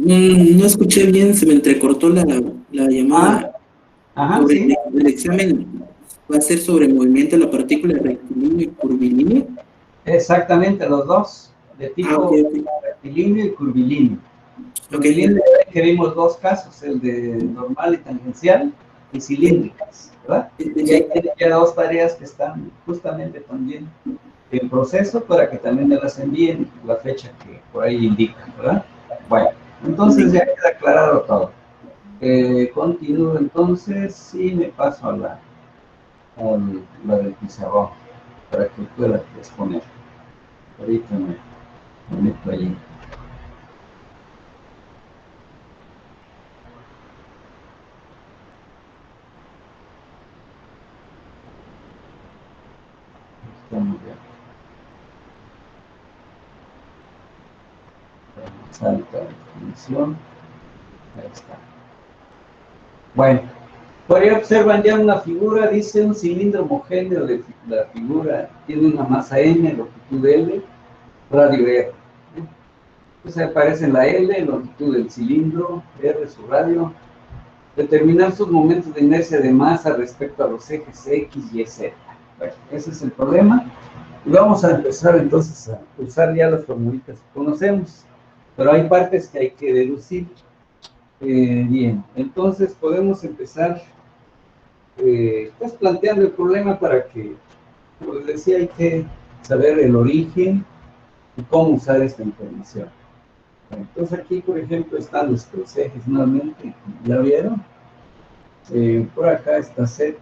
No escuché bien, se me entrecortó la Ah, llamada. ajá, Sobre sí. el examen va a ser sobre el movimiento de la partícula rectilíneo y curvilíneo. Exactamente, los dos, de Ah, ok, tipo ok. rectilíneo y curvilíneo. Ok, ya. Curvilíneo, que vimos dos casos, el de normal y tangencial y Sí, cilíndricas, ¿verdad? sí, sí, Y ahí sí. tiene ya dos tareas que están justamente también en proceso para que también me las envíen la fecha que por ahí indica, ¿verdad? Bueno, entonces ya queda aclarado todo. Continúo entonces y me paso a la del pizarrón para que pueda exponer. Ahorita me meto ahí. Estamos ya. Salta de definición. Ahí está. Bueno, por ahí observan ya una figura, dice un cilindro homogéneo de la figura, tiene una masa M, longitud L, radio R. Entonces aparece la L, longitud del cilindro, R su radio. Determinar sus momentos de inercia de masa respecto a los ejes X y Z. Bueno, ese es el problema. Y vamos a empezar entonces a usar ya las formulitas que conocemos. Pero hay partes que hay que deducir. Bien, entonces podemos empezar pues planteando el problema para que, como les decía, hay que saber el origen y cómo usar esta información. Entonces aquí, por ejemplo, están nuestros ejes nuevamente, ¿ya vieron? Por acá está Z,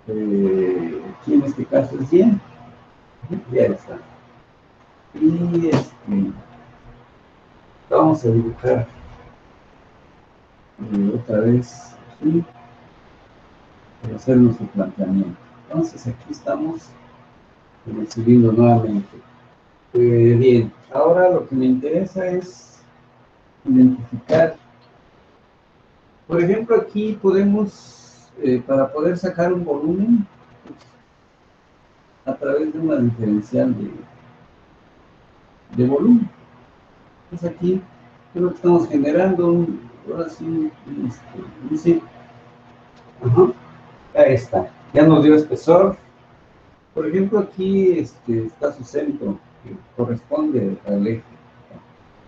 aquí en este caso es Y, ya está. Y vamos a dibujar otra vez aquí, para hacer nuestro planteamiento. Entonces aquí estamos en el cilindro nuevamente. Bien, ahora lo que me interesa es identificar, por ejemplo, aquí podemos, para poder sacar un volumen, pues, a través de una diferencial de volumen. Entonces aquí creo que estamos generando ahora sí, sí, ajá, ahí está, ya nos dio espesor. Por ejemplo, aquí está su centro, que corresponde al eje.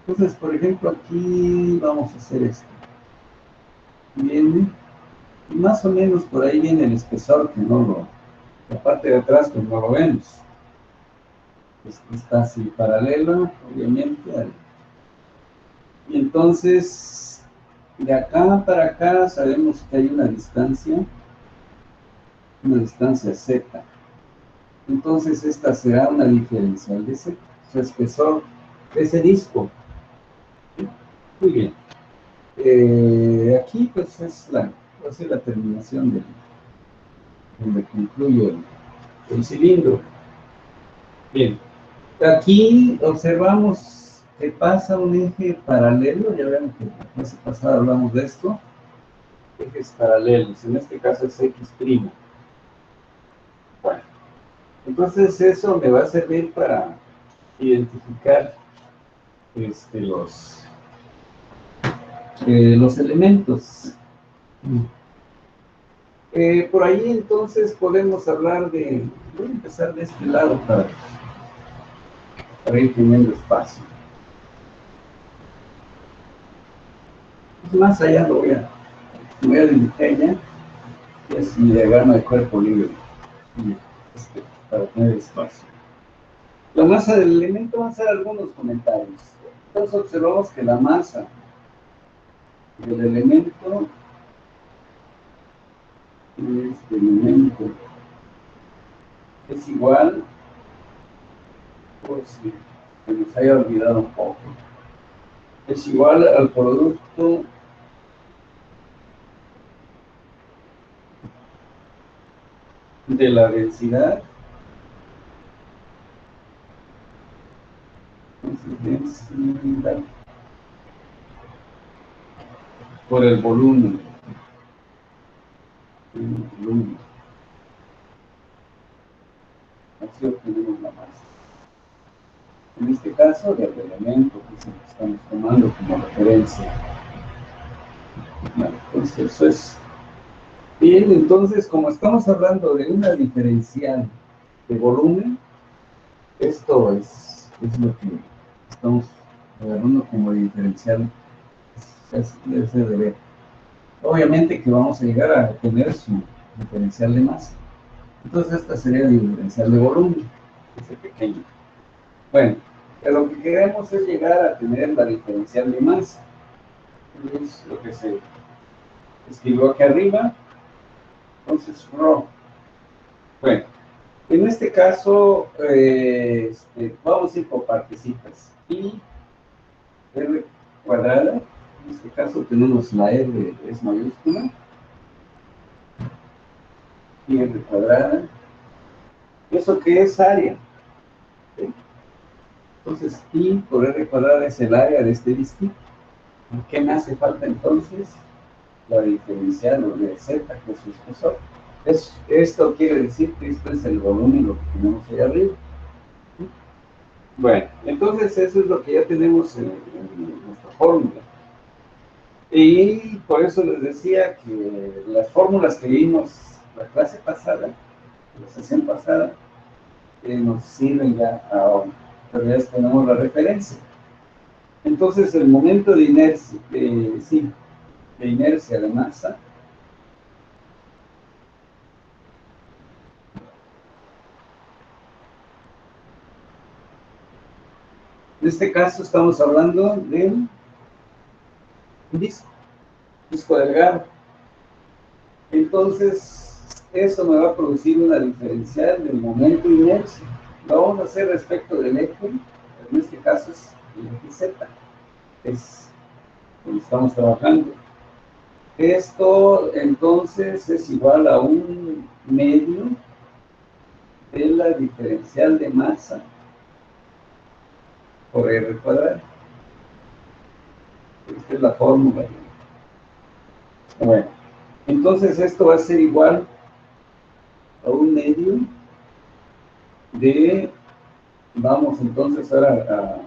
Entonces, por ejemplo, aquí vamos a hacer esto. Viene, y más o menos por ahí viene el espesor, que no lo, la parte de atrás, pues no lo vemos. Está así paralela, obviamente. Y entonces, de acá para acá sabemos que hay una distancia Z. Entonces, esta será una diferencial de Z, su espesor de ese disco. Muy bien. Aquí, pues, es la terminación donde concluye el cilindro. Bien. Aquí observamos que pasa un eje paralelo, ya ven que la clase pasada hablamos de esto, ejes paralelos, en este caso es X'. Bueno, entonces eso me va a servir para identificar los elementos. Por ahí entonces podemos hablar voy a empezar de este lado para ir teniendo espacio. Más allá voy a dibujar ya, y así diagrama de cuerpo libre, para tener espacio. La masa del elemento, van a hacer algunos comentarios. Entonces observamos que la masa del elemento es igual, por si se nos haya olvidado un poco, es igual al producto de la densidad, densidad por el volumen. Así obtenemos la masa. En este caso, del elemento que estamos tomando como referencia. diferencia. Bueno, entonces eso es. Bien, entonces, como estamos hablando de una diferencial de volumen, esto es lo que estamos agarrando como diferencial. Debe ser de ver. Obviamente que vamos a llegar a tener su diferencial de masa. Entonces esta sería el diferencial de volumen, ese pequeño. Bueno, pero lo que queremos es llegar a tener la diferencial de masa. Es lo que se escribió aquí arriba. Entonces, ρ. Bueno, en este caso, vamos a ir por partecitas. Pi r cuadrada. En este caso tenemos la r es mayúscula. Pi r cuadrada. ¿Eso qué es área? ¿Sí? Entonces, pi por r cuadrada es el área de este disquito. ¿Qué me hace falta entonces? La diferencial de z, que es su espesor. Esto quiere decir que esto es el volumen, lo que tenemos ahí arriba. Bueno, entonces eso es lo que ya tenemos en nuestra fórmula. Y por eso les decía que las fórmulas que vimos la clase pasada, la sesión pasada, nos sirven ya ahora, pero ya tenemos la referencia. Entonces el momento de inercia, de inercia de masa, en este caso estamos hablando de un disco delgado. Entonces eso me va a producir una diferencial del momento de inercia. Lo vamos a hacer respecto del eje, en este caso es el eje Z, es donde estamos trabajando. Esto entonces es igual a un medio de la diferencial de masa por r cuadrado. Esta es la fórmula. Bueno, entonces esto va a ser igual a un medio de, vamos entonces ahora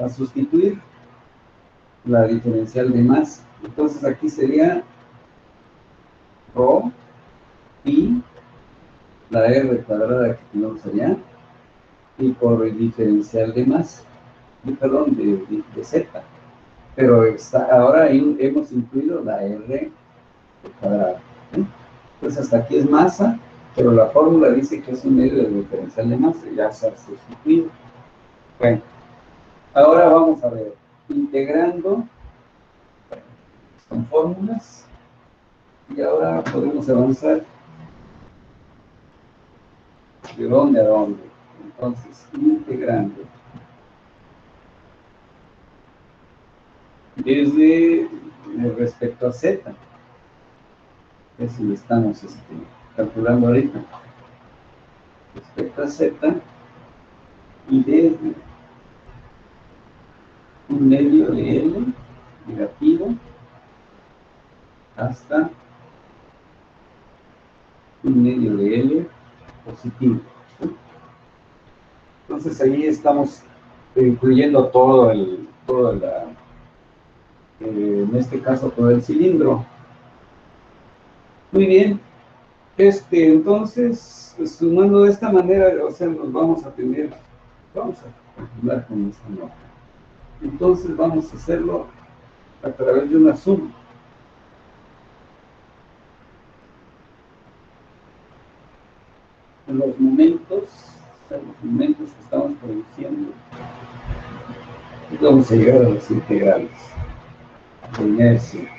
a sustituir la diferencial de masa. Entonces aquí sería ρ pi, la r cuadrada que tenemos allá, y por el diferencial de masa, perdón, de z. Pero ahora hemos incluido la r cuadrada. Entonces hasta aquí es masa, pero la fórmula dice que es un medio de diferencial de masa, ya se ha sustituido. Bueno, ahora vamos a ver, integrando con fórmulas, y ahora podemos avanzar de dónde a dónde. Entonces, integrando desde respecto a z, es lo que estamos calculando ahorita, respecto a z, y desde un medio de L negativo hasta un medio de L positivo. Entonces ahí estamos incluyendo en este caso todo el cilindro. Muy bien. Entonces, sumando de esta manera, o sea, nos vamos a continuar con esta nota. Entonces vamos a hacerlo a través de una suma. En los momentos que estamos produciendo, vamos a llegar a los integrales de inercia.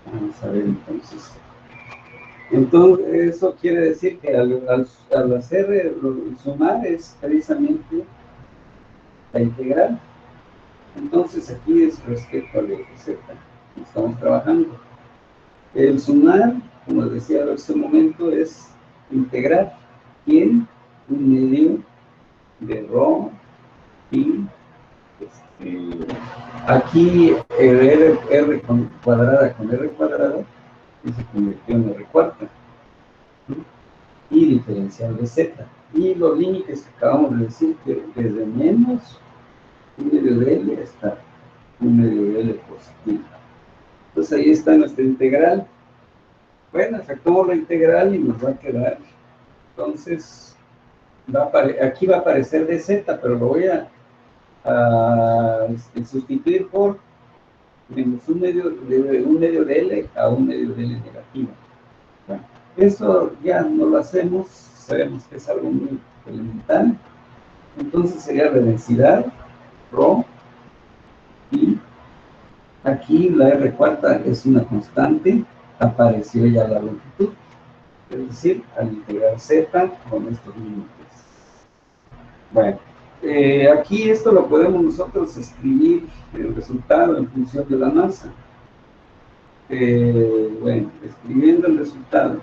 Vamos a ver entonces. Entonces, eso quiere decir que al hacer el sumar es precisamente la integral. Entonces aquí es respecto al eje Z, estamos trabajando. El sumar, como les decía en este momento, es integrar en un medio de ρ y aquí el r cuadrada con r cuadrada se convirtió en r cuarta, ¿sí? Y diferencial de z. Y los límites que acabamos de decir, que desde menos un medio de L está un medio de L positivo. Entonces ahí está nuestra integral. Bueno, efectuamos la integral y nos va a quedar, entonces, aquí va a aparecer dz, pero lo voy a sustituir por menos un medio de L a un medio de L negativo. Bueno, eso ya no lo hacemos, sabemos que es algo muy elemental. Entonces sería la densidad, ρ, y aquí la R cuarta es una constante, apareció ya la longitud, es decir, al integrar z con estos límites. Bueno, aquí esto lo podemos nosotros escribir el resultado en función de la masa. Bueno, escribiendo el resultado.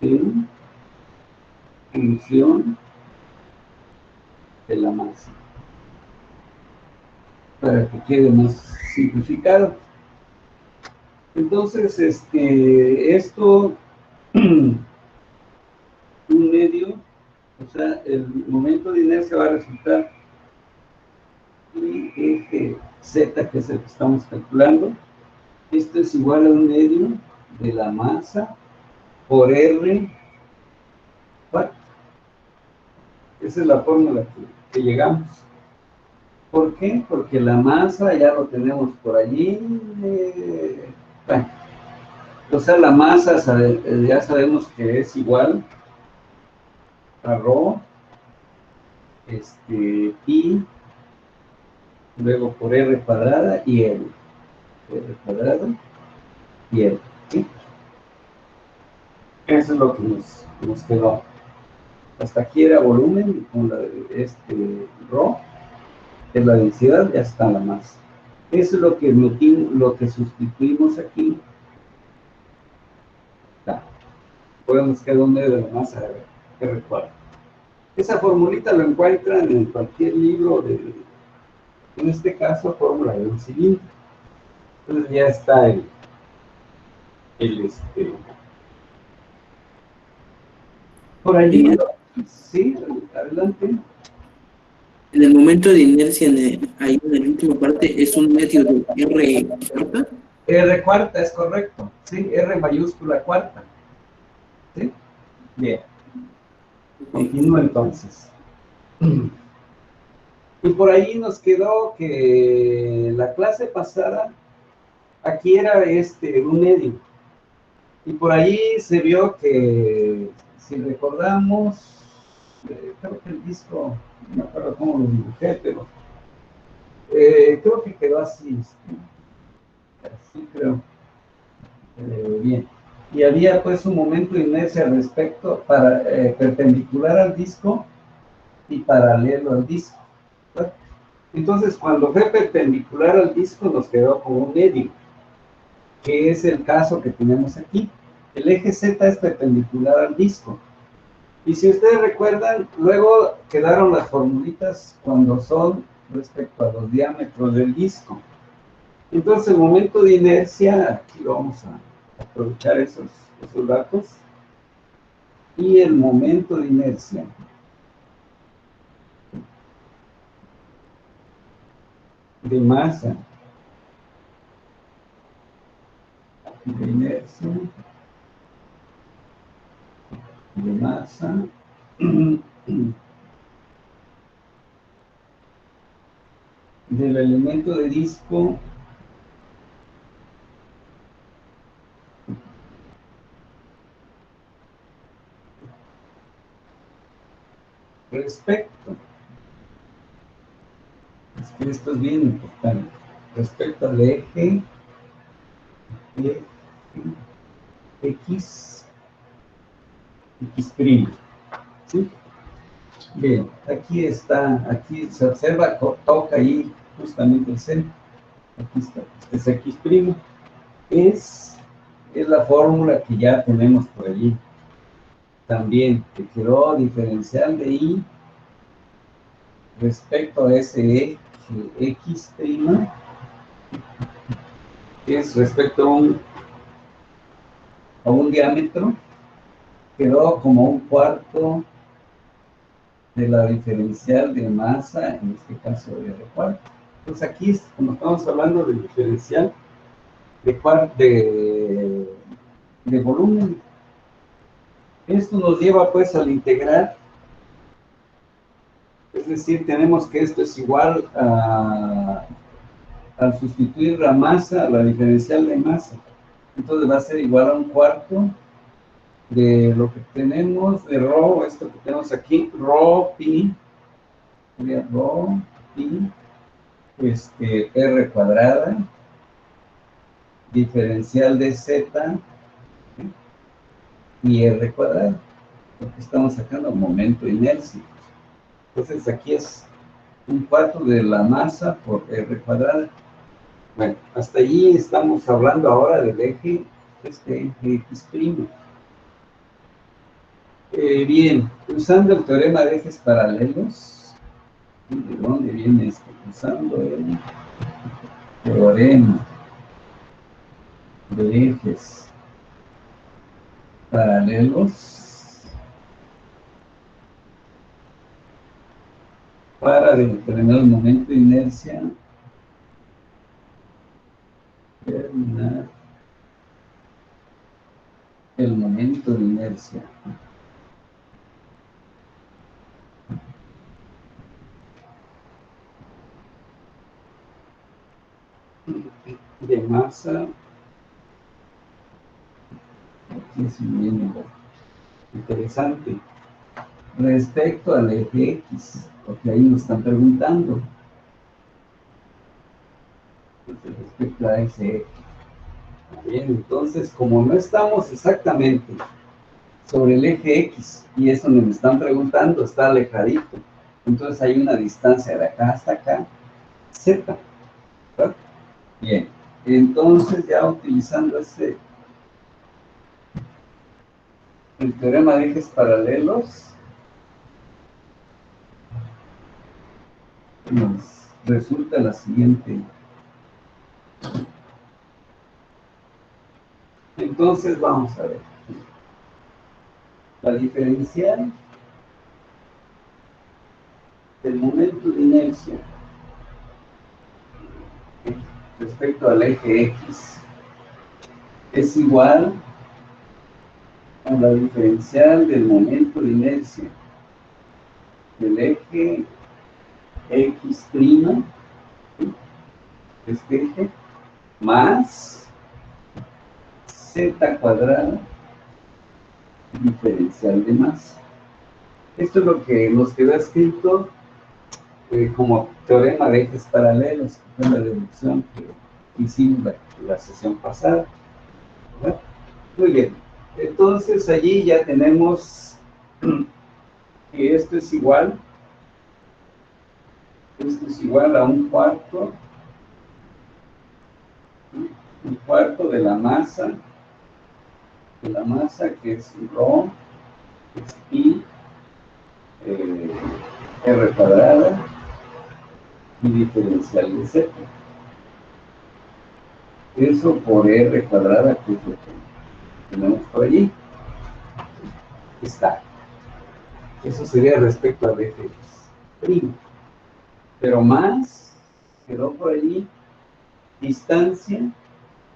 En función de la masa. Para que quede más simplificado. Entonces, esto, un medio, o sea, el momento de inercia va a resultar y eje Z, que es el que estamos calculando. Esto es igual a un medio de la masa por R cuarta. Esa es la fórmula que llegamos. ¿Por qué? Porque la masa ya lo tenemos por allí. Bueno, o sea, la masa ya sabemos que es igual a ρ, pi, luego por R cuadrada y L. R cuadrada y L. ¿Sí? Eso es lo que nos quedó. Hasta aquí era volumen, y con ρ, que es la densidad, ya está la masa. Eso es lo que sustituimos aquí. Podemos quedar un medio de la masa R cuadrada. Esa formulita lo encuentran en cualquier libro, en este caso, fórmula de un cilindro. Entonces ya está por allí. Sí, adelante. En el momento de inercia, ahí en la última parte, es un medio de R cuarta. R cuarta es correcto, sí, R mayúscula cuarta. ¿Sí? Bien. Continúo entonces. Y por ahí nos quedó que la clase pasada, aquí era un medio. Y por ahí se vio que, si recordamos, creo que el disco, no me acuerdo cómo lo dibujé, pero creo que quedó así, así creo. Bien. Y había pues un momento de inercia al respecto perpendicular al disco y paralelo al disco. ¿Verdad? Entonces, cuando fue perpendicular al disco, nos quedó como un medio, que es el caso que tenemos aquí. El eje Z es perpendicular al disco. Y si ustedes recuerdan, luego quedaron las formulitas cuando son respecto a los diámetros del disco. Entonces, el momento de inercia, aquí vamos a aprovechar esos datos. Y el momento de inercia de masa, de inercia, de masa, del elemento de disco respecto, es que esto es bien importante, respecto al eje X, X'. ¿Sí? Bien, aquí está, aquí se observa, toca ahí justamente el centro. Aquí está, este es X'. Es la fórmula que ya tenemos por allí. También que quedó diferencial de I respecto a ese eje X', que es respecto a un diámetro, quedó como un cuarto de la diferencial de masa, en este caso de R4. Entonces aquí, como estamos hablando de diferencial de volumen, esto nos lleva pues al integrar, es decir, tenemos que esto es igual al sustituir la masa a la diferencial de masa. Entonces va a ser igual a un cuarto de lo que tenemos de rho, esto que tenemos aquí, rho pi, sería rho pi, r cuadrada, diferencial de z y r cuadrada, porque estamos sacando momento de inercia. Entonces aquí es un cuarto de la masa por r cuadrada. Bueno, hasta allí estamos hablando ahora del eje, eje x'. Bien, usando el teorema de ejes paralelos, ¿de dónde viene esto? Usando el teorema de ejes paralelos para determinar el momento de inercia, determinar el momento de inercia de masa, aquí es bien interesante, respecto al eje X, porque ahí nos están preguntando. Respecto a ese eje. Bien, entonces, como no estamos exactamente sobre el eje X, y eso me están preguntando, está alejadito, entonces hay una distancia de acá hasta acá, Z, ¿verdad? Bien, entonces ya utilizando el teorema de ejes paralelos, nos resulta la siguiente. Entonces vamos a ver. La diferencial del momento de inercia respecto al eje X es igual a la diferencial del momento de inercia del eje X', este eje, más Z cuadrada diferencial de masa. Esto es lo que nos quedó escrito como teorema de ejes paralelos, que fue la deducción que hicimos la sesión pasada, ¿verdad? Muy bien, entonces allí ya tenemos que esto es igual a un cuarto de la masa, que es rho, es pi, r cuadrada y diferencial de z. Eso por r cuadrada, que es lo que tenemos por allí. Está. Eso sería respecto al eje primo. Pero más quedó por allí distancia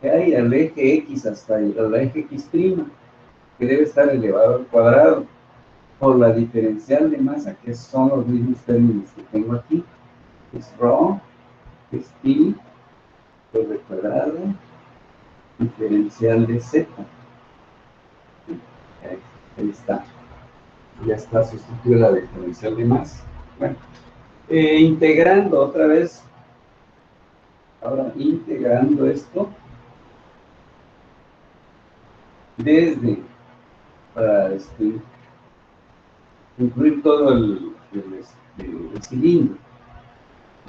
que hay al eje X hasta el eje X', que debe estar elevado al cuadrado por la diferencial de masa, que son los mismos términos que tengo aquí. Es rho, es pi, r cuadrada, diferencial de z. Ahí está. Ya está sustituida la diferencial de masa. Bueno, integrando otra vez, ahora integrando esto, desde, para incluir todo el cilindro,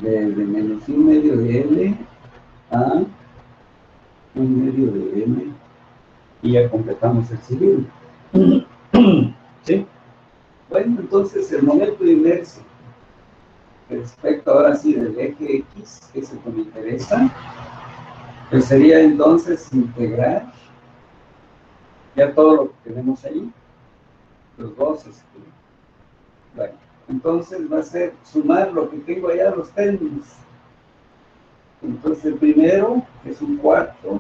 desde menos 1/2 de L a 1/2 de M, y ya completamos el cilindro. ¿Sí? Bueno, entonces el momento de inercia respecto ahora sí del eje X, que es el que me interesa, pues sería entonces integrar ya todo lo que tenemos ahí, los dos, bueno, entonces va a ser sumar lo que tengo allá, los términos. Entonces el primero es un cuarto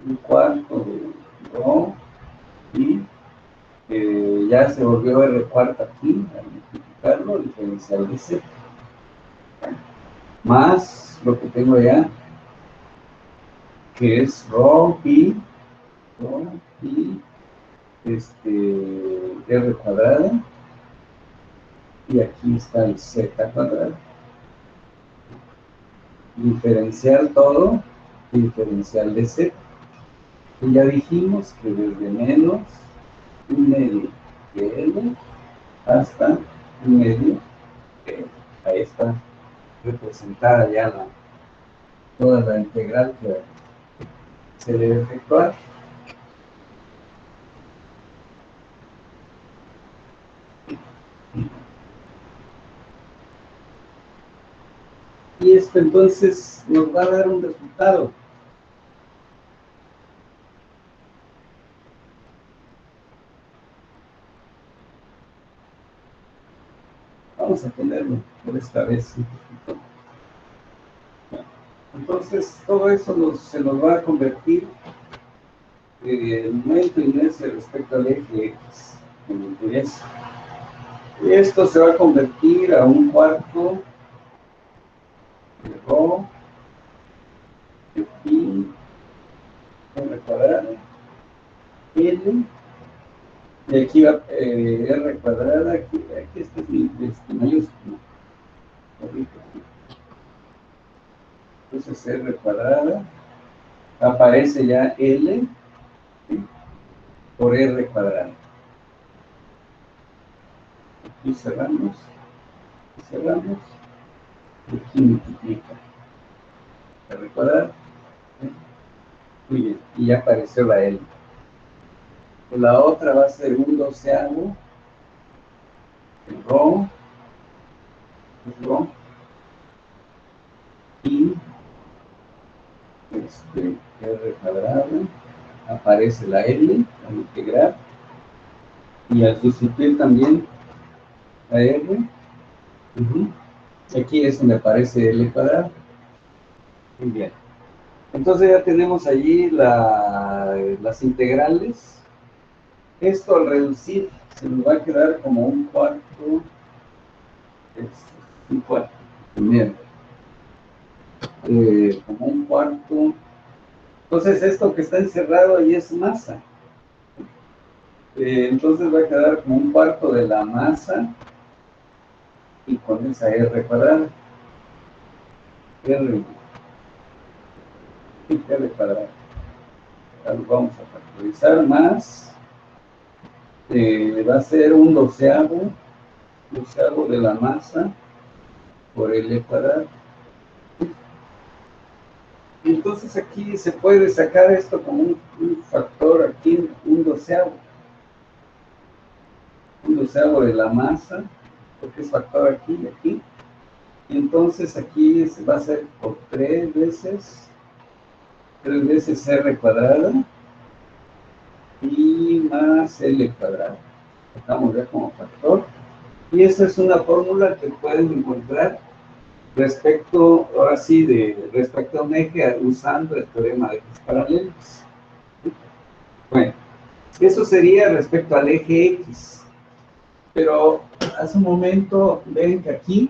de Rho, y ya se volvió R cuarta aquí, al multiplicarlo, diferencial de Z, más lo que tengo allá, que es Rho pi, R cuadrada, y aquí está el Z cuadrado. Diferencial todo, diferencial de Z. Y ya dijimos que desde menos 1/2 de L hasta 1/2 de L. Ahí está representada ya toda la integral que se debe efectuar. Y esto entonces nos va a dar un resultado. Vamos a ponerlo por esta vez. Entonces todo eso se nos va a convertir el momento de inercia respecto al eje X en interés. Esto se va a convertir a un cuarto de Rho de pi R cuadrada L, y aquí va R cuadrada, aquí este es mi mayúsculo. Entonces R cuadrada, aparece ya L, ¿sí?, por R cuadrada. Aquí cerramos, y aquí multiplica. R cuadrada, ¿sí? Muy bien, y ya apareció la L. La otra va a ser un doceavo, el Rho, y R cuadrada, aparece la L al integrar, y al sustituir también la R, aquí es donde aparece L cuadrado. Muy bien. Entonces ya tenemos allí las integrales. Esto al reducir se nos va a quedar como un cuarto, primero. Como un cuarto. Entonces esto que está encerrado ahí es masa. Entonces va a quedar como un cuarto de la masa, y con esa R cuadrada. R cuadrada. Lo vamos a factorizar más. Va a ser un doceavo de la masa por L cuadrado. Entonces aquí se puede sacar esto como un factor aquí, un doceavo de la masa, porque es factor aquí y aquí. Y entonces aquí se va a hacer por 3 veces R cuadrada y más L cuadrado. Estamos ya como factor. Y esa es una fórmula que pueden encontrar respecto, ahora sí, respecto a un eje usando el teorema de ejes paralelos. Bueno, eso sería respecto al eje X. Pero hace un momento ven que aquí,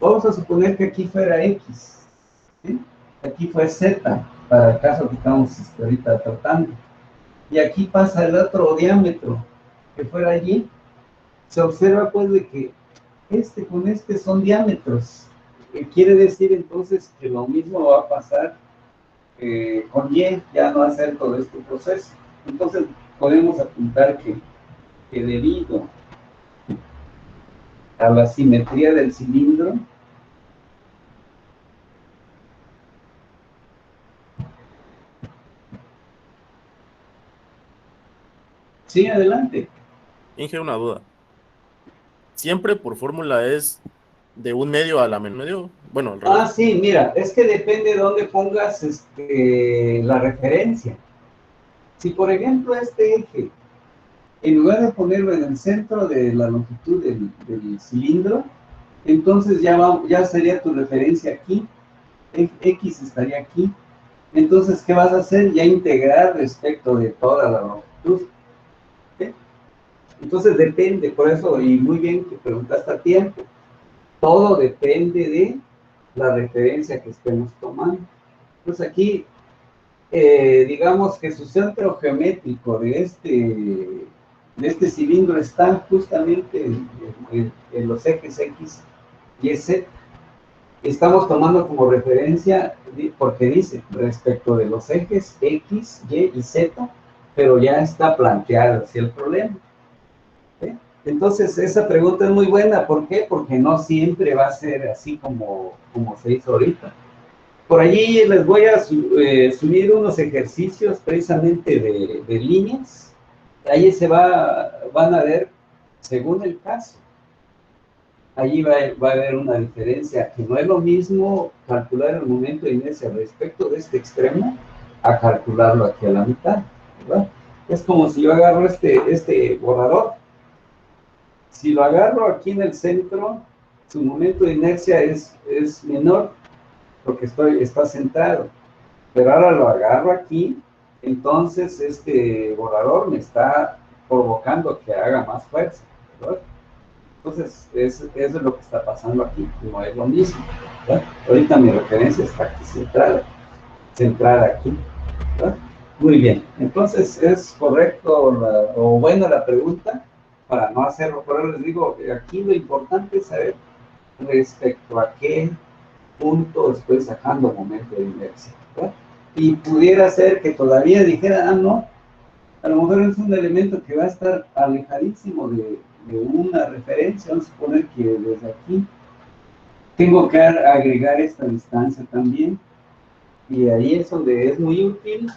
vamos a suponer que aquí fuera X, ¿sí? Aquí fue Z, para el caso que estamos ahorita tratando. Y aquí pasa el otro diámetro que fuera allí. Se observa pues de que con este son diámetros. Quiere decir entonces que lo mismo va a pasar con Y, ya no va a ser todo este proceso. Entonces podemos apuntar que debido a la simetría del cilindro, sí, adelante. Inge, una duda. ¿Siempre por fórmula es de un medio a la menos medio? Bueno, al revés. Sí, mira, es que depende de dónde pongas la referencia. Si por ejemplo este eje en lugar de ponerlo en el centro de la longitud del cilindro, entonces ya sería tu referencia aquí, X estaría aquí. Entonces, ¿qué vas a hacer? Ya integrar respecto de toda la longitud. ¿Sí? Entonces depende, por eso, y muy bien que preguntaste a tiempo, todo depende de la referencia que estemos tomando. Entonces aquí, digamos que su centro geométrico de este cilindro está justamente en los ejes X y Z. Estamos tomando como referencia, porque dice, respecto de los ejes X, Y y Z, pero ya está planteado así el problema. ¿Sí? Entonces, esa pregunta es muy buena. ¿Por qué? Porque no siempre va a ser así como se hizo ahorita. Por allí les voy a subir unos ejercicios precisamente de líneas. Ahí van a ver, según el caso, allí va a haber una diferencia, que no es lo mismo calcular el momento de inercia respecto de este extremo a calcularlo aquí a la mitad, ¿verdad? Es como si yo agarro este borrador. Si lo agarro aquí en el centro, su momento de inercia es menor, porque está centrado. Pero ahora lo agarro aquí, entonces este borrador me está provocando que haga más fuerza, ¿verdad? Entonces, eso es lo que está pasando aquí, no es lo mismo, ¿verdad? Ahorita mi referencia está aquí centrada aquí, ¿verdad? Muy bien, entonces es correcto o buena la pregunta, para no hacerlo, pero les digo, aquí lo importante es saber respecto a qué punto estoy sacando momento de inercia, ¿verdad? Y pudiera ser que todavía dijera, no, a lo mejor es un elemento que va a estar alejadísimo de una referencia. Vamos a suponer que desde aquí tengo que agregar esta distancia también, y ahí es donde es muy útil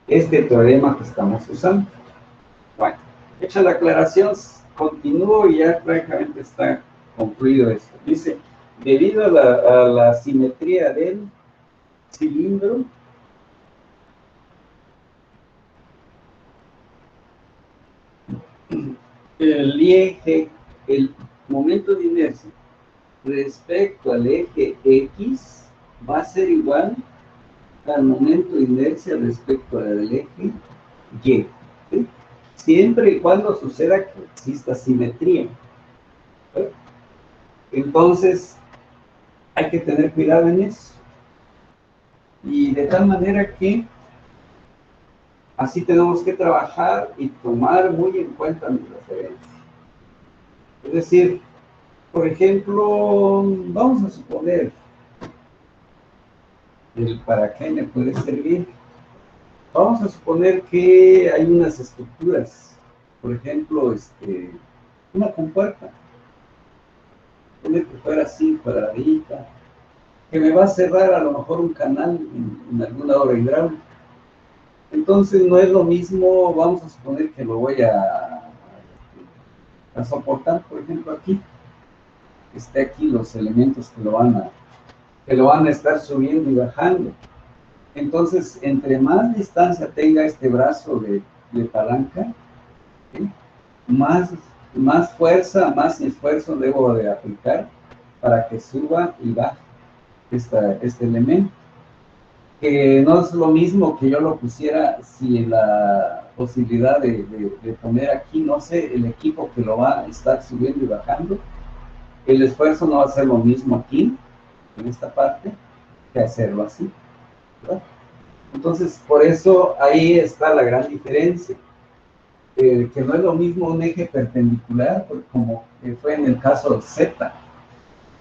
este teorema que estamos usando. Bueno, hecha la aclaración, continúo y ya prácticamente está concluido esto. Dice, debido a la simetría del cilindro, el momento de inercia respecto al eje X va a ser igual al momento de inercia respecto al eje Y. ¿Sí? Siempre y cuando suceda que exista simetría. ¿Sí? Entonces, hay que tener cuidado en eso. Y de tal manera que así tenemos que trabajar y tomar muy en cuenta mis referencias. Es decir, por ejemplo, vamos a suponer, ¿para qué me puede servir? Vamos a suponer que hay unas estructuras, por ejemplo, una compuerta, que fuera así, cuadradita, que me va a cerrar a lo mejor un canal en alguna obra hidráulica. Entonces no es lo mismo, vamos a suponer que lo voy a soportar, por ejemplo, aquí. Esté aquí los elementos que lo van a estar subiendo y bajando. Entonces, entre más distancia tenga este brazo de palanca, ¿sí? más fuerza, más esfuerzo debo de aplicar para que suba y baje este elemento. Que no es lo mismo que yo lo pusiera si la posibilidad de poner aquí, no sé, el equipo que lo va a estar subiendo y bajando, el esfuerzo no va a ser lo mismo aquí, en esta parte, que hacerlo así, ¿verdad? Entonces, por eso ahí está la gran diferencia, que no es lo mismo un eje perpendicular, como fue en el caso Z.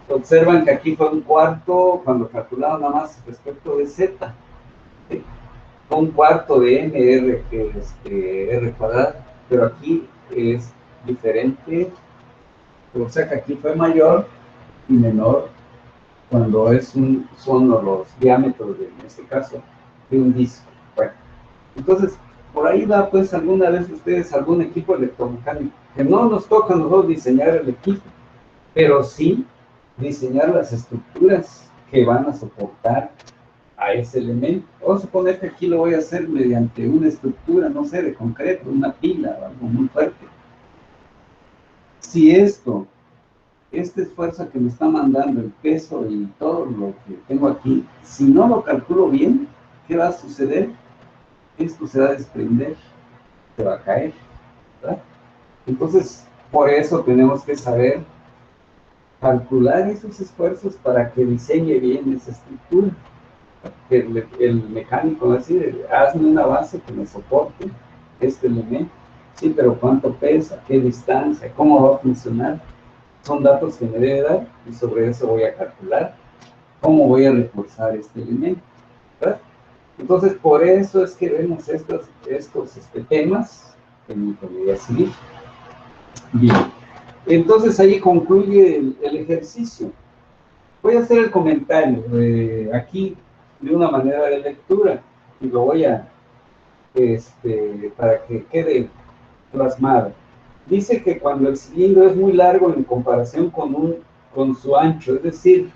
Observan que aquí fue un cuarto, cuando calcularon nada más respecto de Z, ¿sí? Un cuarto de MR, que es R cuadrado, pero aquí es diferente, o sea que aquí fue mayor y menor cuando son los diámetros, en este caso, de un disco. Bueno, entonces, por ahí va, pues, alguna vez ustedes algún equipo electromecánico, que no nos toca a nosotros diseñar el equipo, pero sí diseñar las estructuras que van a soportar a ese elemento. Vamos a suponer que aquí lo voy a hacer mediante una estructura, no sé, de concreto, una pila o algo muy fuerte. Si este esfuerzo que me está mandando, el peso y todo lo que tengo aquí, si no lo calculo bien, ¿qué va a suceder? Esto se va a desprender, se va a caer, ¿verdad? Entonces, por eso tenemos que saber calcular esos esfuerzos para que diseñe bien esa estructura. Que el mecánico va a decir, hazme una base que me soporte este elemento. Sí, pero ¿cuánto pesa? ¿Qué distancia? ¿Cómo va a funcionar? Son datos que me debe dar y sobre eso voy a calcular cómo voy a reforzar este elemento, ¿verdad? Entonces, por eso es que vemos estos temas en ingeniería civil. Bien, entonces ahí concluye el ejercicio. Voy a hacer el comentario aquí de una manera de lectura y lo voy a, para que quede plasmado. Dice que cuando el cilindro es muy largo en comparación con su ancho, es decir,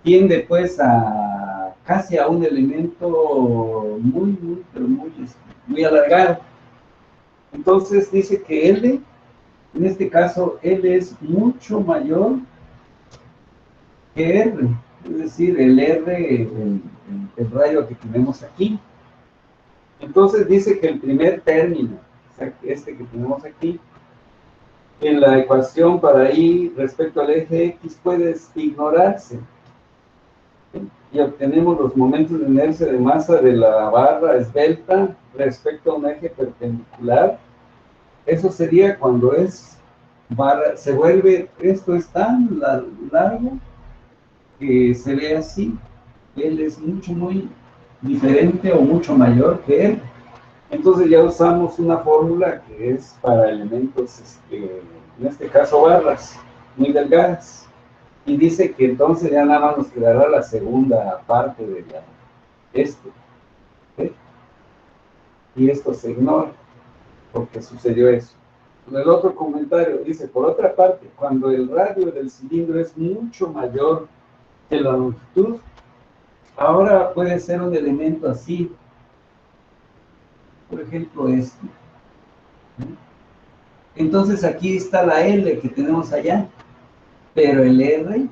tiende pues a casi a un elemento pero muy alargado. Entonces dice que L, en este caso, L es mucho mayor que R, es decir, el R, el radio que tenemos aquí. Entonces dice que el primer término, o sea, este que tenemos aquí, en la ecuación para I respecto al eje X puede ignorarse. Y obtenemos los momentos de inercia de masa de la barra esbelta respecto a un eje perpendicular. Eso sería cuando es barra, se vuelve, esto es tan largo que se ve así. Él es muy diferente o mucho mayor que él. Entonces ya usamos una fórmula que es para elementos, en este caso barras, muy delgadas. Y dice que entonces ya nada más nos quedará la segunda parte de esto. ¿Sí? Y esto se ignora, porque sucedió eso. El otro comentario dice, por otra parte, cuando el radio del cilindro es mucho mayor que la longitud, ahora puede ser un elemento así, por ejemplo este. Entonces aquí está la L que tenemos allá, pero el R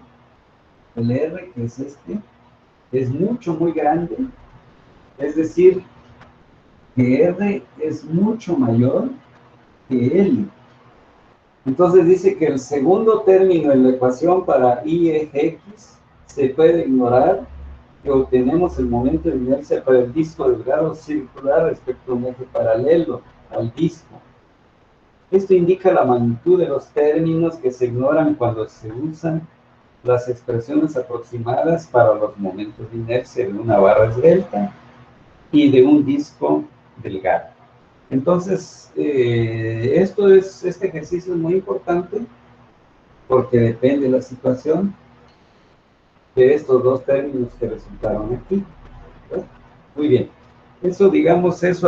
que es es muy grande, es decir, que R es mucho mayor que L. Entonces dice que el segundo término en la ecuación para I eje X se puede ignorar, que obtenemos el momento de inercia para el disco delgado circular respecto a un eje paralelo al disco. Esto indica la magnitud de los términos que se ignoran cuando se usan las expresiones aproximadas para los momentos de inercia de una barra esbelta y de un disco delgado. Entonces, este ejercicio es muy importante porque depende de la situación de estos dos términos que resultaron aquí. ¿Verdad? Muy bien. Eso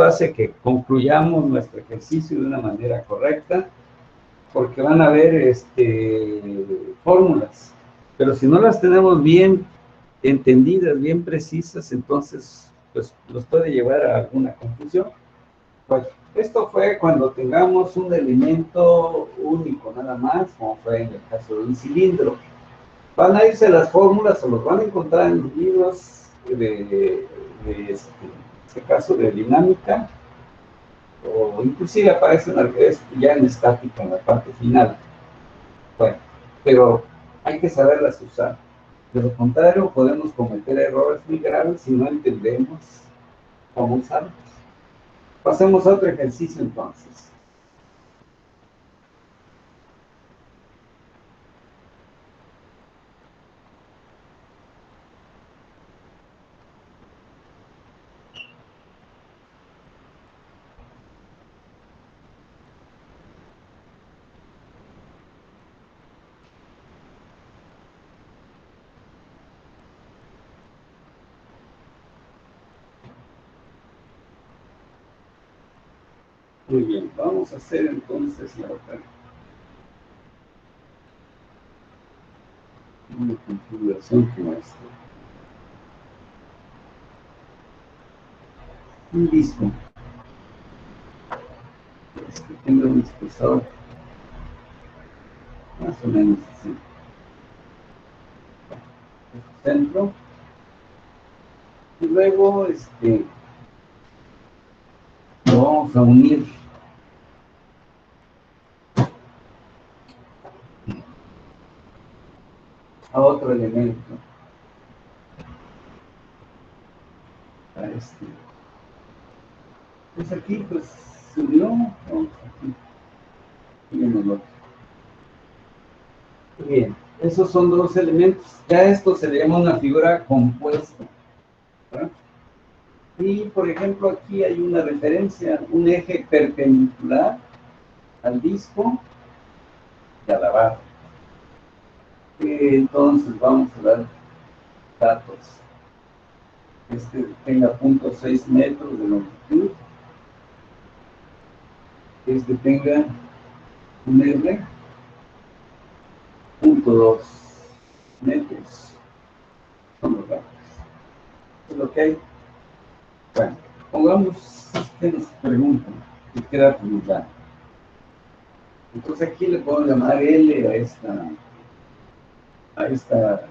hace que concluyamos nuestro ejercicio de una manera correcta, porque van a haber fórmulas, pero si no las tenemos bien entendidas, bien precisas, entonces pues nos puede llevar a alguna confusión. Pues esto fue cuando tengamos un elemento único nada más, como fue en el caso de un cilindro. Van a irse las fórmulas o los van a encontrar en los libros de este caso de dinámica, o inclusive aparecen ya en estática en la parte final. Bueno, pero hay que saberlas usar. De lo contrario, podemos cometer errores muy graves si no entendemos cómo usarlas. Pasemos a otro ejercicio entonces. Muy bien, vamos a hacer entonces la otra. Una configuración como esta. un disco. Tengo un espesor más o menos así. Centro. Y luego lo vamos a unir a otro elemento. A este. Pues aquí pues se unió. Vamos aquí. Y en el otro. Bien, esos son dos elementos. Ya esto se le llama una figura compuesta, ¿verdad? Y por ejemplo aquí hay una referencia, un eje perpendicular al disco y a la barra. Entonces vamos a dar datos. Tenga 0.6 metros de longitud. Tenga un R, 0.2 metros. Son los datos. Es lo que hay. Bueno, pongamos que nos preguntan qué queda preguntar. Entonces aquí le puedo llamar L a esta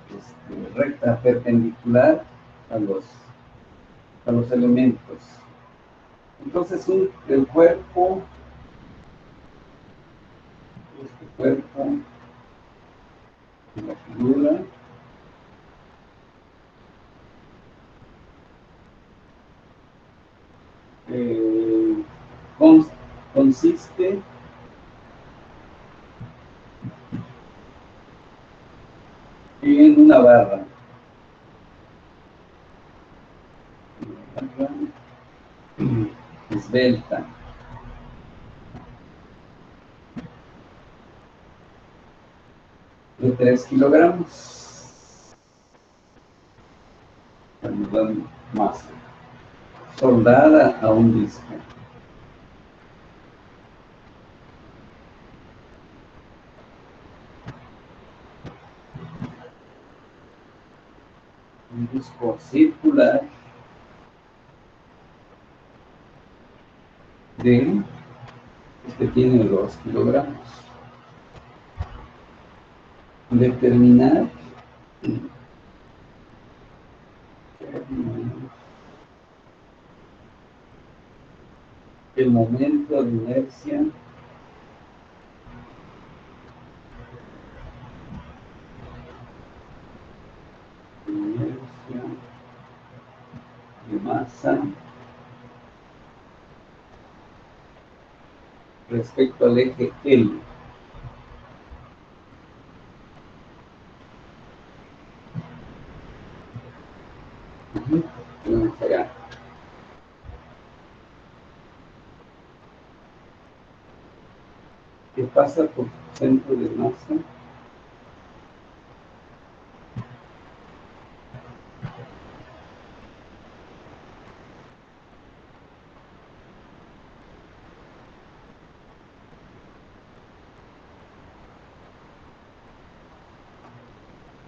recta perpendicular a los elementos. Entonces el cuerpo, la figura, consiste en una barra. Esbelta. De 3 kilogramos. Masa. Soldada a un disco. Un disco circular tiene 2 kilogramos. Determinar el momento de inercia de masa respecto al eje L. Tenemos acá. ¿Qué pasa por centro de masa?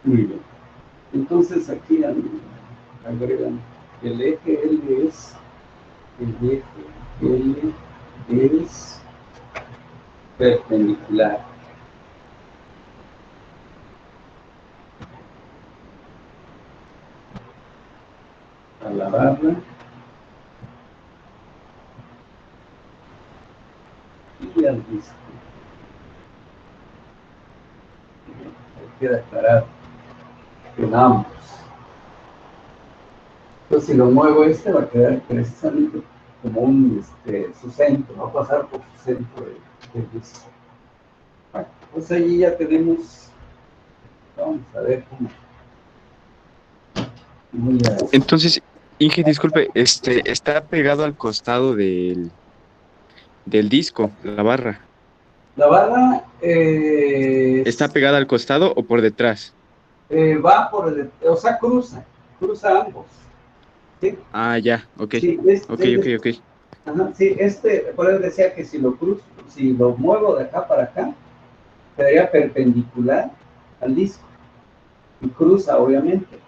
Muy bien. Entonces aquí agregan el eje L es perpendicular a la barra y al disco. Queda aclarado que ambos. Entonces si lo muevo va a quedar precisamente como su centro, va a pasar por su centro del disco. Bueno, pues allí ya tenemos, vamos a ver cómo. Entonces, Inge, disculpe, está pegado al costado del disco, la barra. La barra ¿Está pegada al costado o por detrás? va o sea, cruza ambos. ¿Sí? Ah, ya, ok. Sí, Ok. Ajá, sí, por eso decía que si lo muevo de acá para acá, quedaría perpendicular al disco y cruza, obviamente.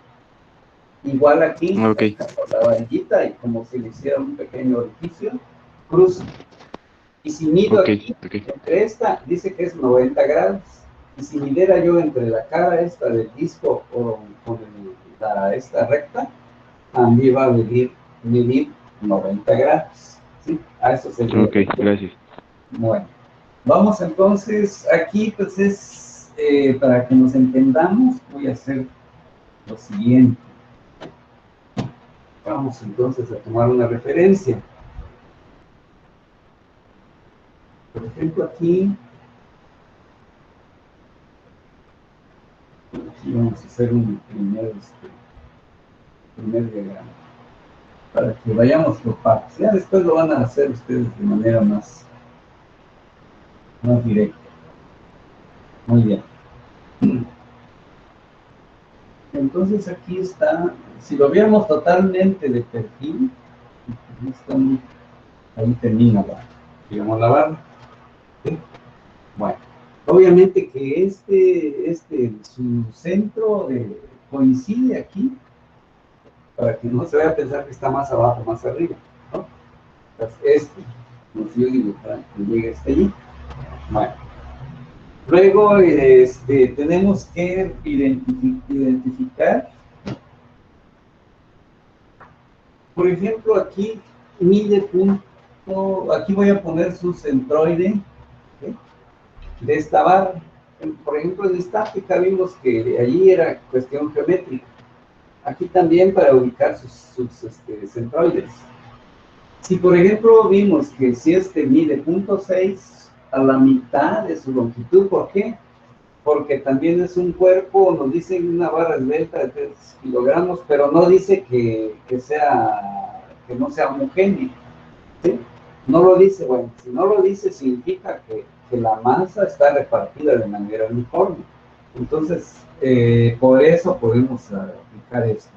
Igual aquí, Ok. con la varillita y como si le hiciera un pequeño orificio, cruzo. Y si mido Ok, aquí, ok. entre esta, dice que es 90 grados. Y si midiera yo entre la cara esta del disco o con esta recta, a mí va a medir 90 grados. ¿Sí? A eso sería. Ok, gracias. Bueno, vamos entonces, aquí pues es, para que nos entendamos, voy a hacer lo siguiente. Vamos entonces a tomar una referencia. Por ejemplo, aquí vamos a hacer un primer diagrama, para que vayamos por partes. Ya después lo van a hacer ustedes de manera más directa. Muy bien. Entonces aquí está, si lo viéramos totalmente de perfil, ahí termina digamos, la barra. ¿Sí? Bueno, obviamente que su centro coincide aquí, para que no se vaya a pensar que está más abajo, más arriba, ¿no? Entonces, yo digo, para que llegue hasta allí. Bueno, luego tenemos que identificar, por ejemplo, aquí mide punto, aquí voy a poner su centroide, ¿sí?, de esta barra. Por ejemplo, en estática vimos que allí era cuestión geométrica. Aquí también para ubicar sus centroides. Si por ejemplo vimos que si mide 0.6 a la mitad de su longitud, ¿por qué? Porque también es un cuerpo, nos dice una barra esbelta de 3 kilogramos, pero no dice que no sea homogéneo, ¿sí? No lo dice. Bueno, si no lo dice, significa que la masa está repartida de manera uniforme. Entonces, por eso podemos aplicar esto.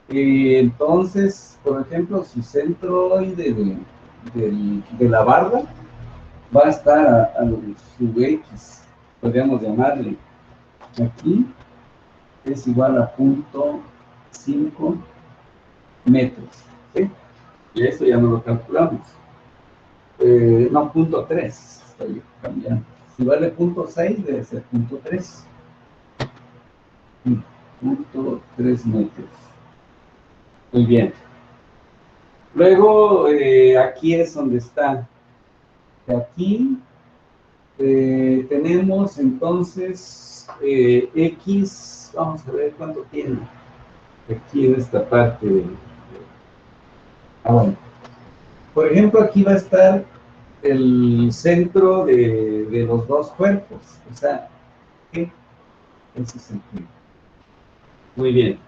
Entonces, por ejemplo, su centroide de la barra va a estar a su X, podríamos llamarle. Aquí es igual a 0.5 metros, ¿sí? Y eso ya no lo calculamos. No, 0.3, estoy cambiando. Si vale 0.6, debe ser 0.3. 0.3 metros. Muy bien. Luego, aquí es donde está. Aquí tenemos entonces X, vamos a ver cuánto tiene. Aquí en esta parte. Bueno. Por ejemplo, aquí va a estar el centro de los dos cuerpos. O sea, ¿qué? Ese es el punto. Muy bien.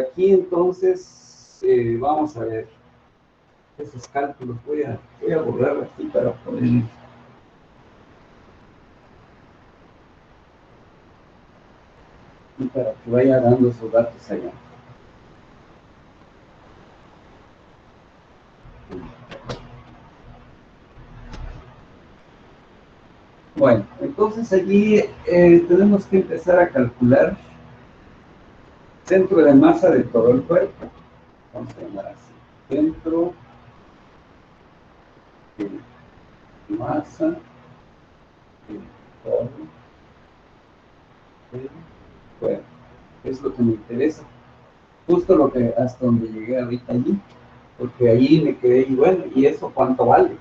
Aquí entonces vamos a ver esos cálculos. Voy a borrar aquí para poder y para que vaya dando esos datos allá. Bueno, entonces allí tenemos que empezar a calcular centro de masa de todo el cuerpo. Vamos a llamar así. Centro de masa de todo el cuerpo. Es lo que me interesa. Justo lo que hasta donde llegué ahorita allí. Porque allí me quedé y bueno, ¿y eso cuánto vale?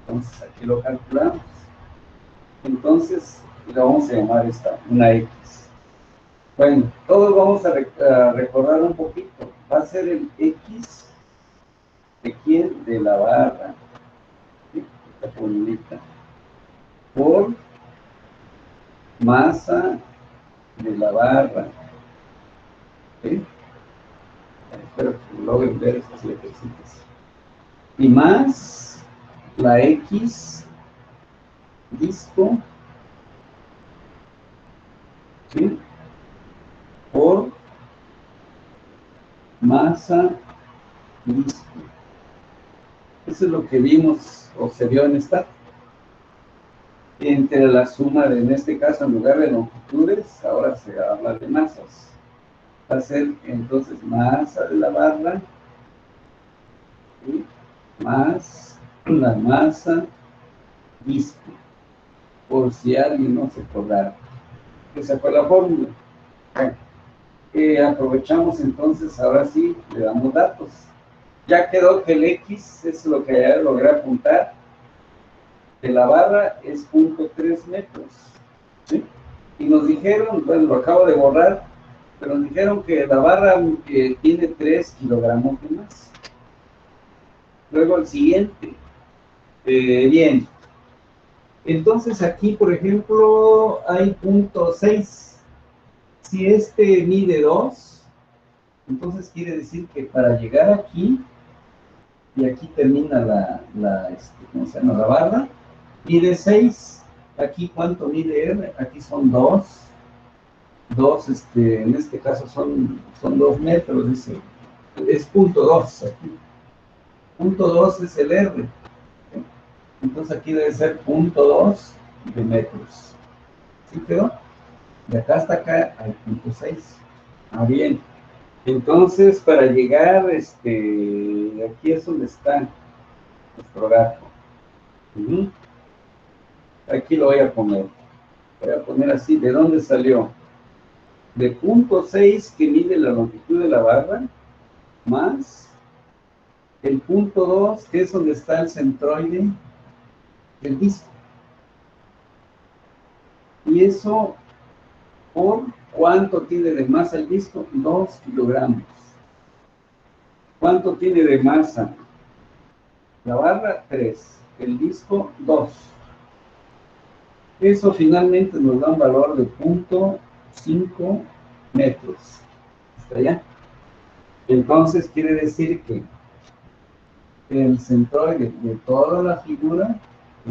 Entonces aquí lo calculamos. Entonces le vamos a llamar una X. Bueno, todos vamos a recordar un poquito. Va a ser el X de quién, de la barra, ¿sí?, esta formulita, por masa de la barra, ¿sí? Espero que logren ver estas letrecitas. Y más la X disco, ¿sí?, por masa disco. Eso es lo que vimos o se vio en esta. Entre la suma de, en este caso, en lugar de longitudes, ahora se habla de masas. va a ser entonces masa de la barra, ¿sí? Más la masa disco, por si alguien no se acordara. ¿Que sacó la fórmula? Bueno, aprovechamos entonces, ahora sí, le damos datos. Ya quedó que el X, es lo que ya logré apuntar, de la barra es 0.3 metros, ¿sí? Y nos dijeron, bueno, lo acabo de borrar, pero nos dijeron que la barra tiene 3 kilogramos de más. Luego el siguiente. Bien. Entonces aquí, por ejemplo, hay 0.6. Si este mide 2, entonces quiere decir que para llegar aquí, y aquí termina ¿cómo se llama? La barra, mide 6. Aquí, ¿cuánto mide R? Aquí son 2. En este caso son 2 metros, dice. Es 0.2 aquí. 0.2 es el R. Entonces aquí debe ser 0.2 de metros. ¿Sí quedó? De acá hasta acá hay 0.6. Ah, bien. Entonces, para llegar, aquí es donde está nuestro gato. Aquí lo voy a poner. Voy a poner así, ¿de dónde salió? De 0.6 que mide la longitud de la barra, más el 0.2 que es donde está el centroide del disco. Y eso, ¿por cuánto tiene de masa el disco? 2 kilogramos. ¿Cuánto tiene de masa? La barra, 3. El disco, 2. Eso finalmente nos da un valor de 0.5 metros. ¿Está allá? Entonces quiere decir que el centroide de toda la figura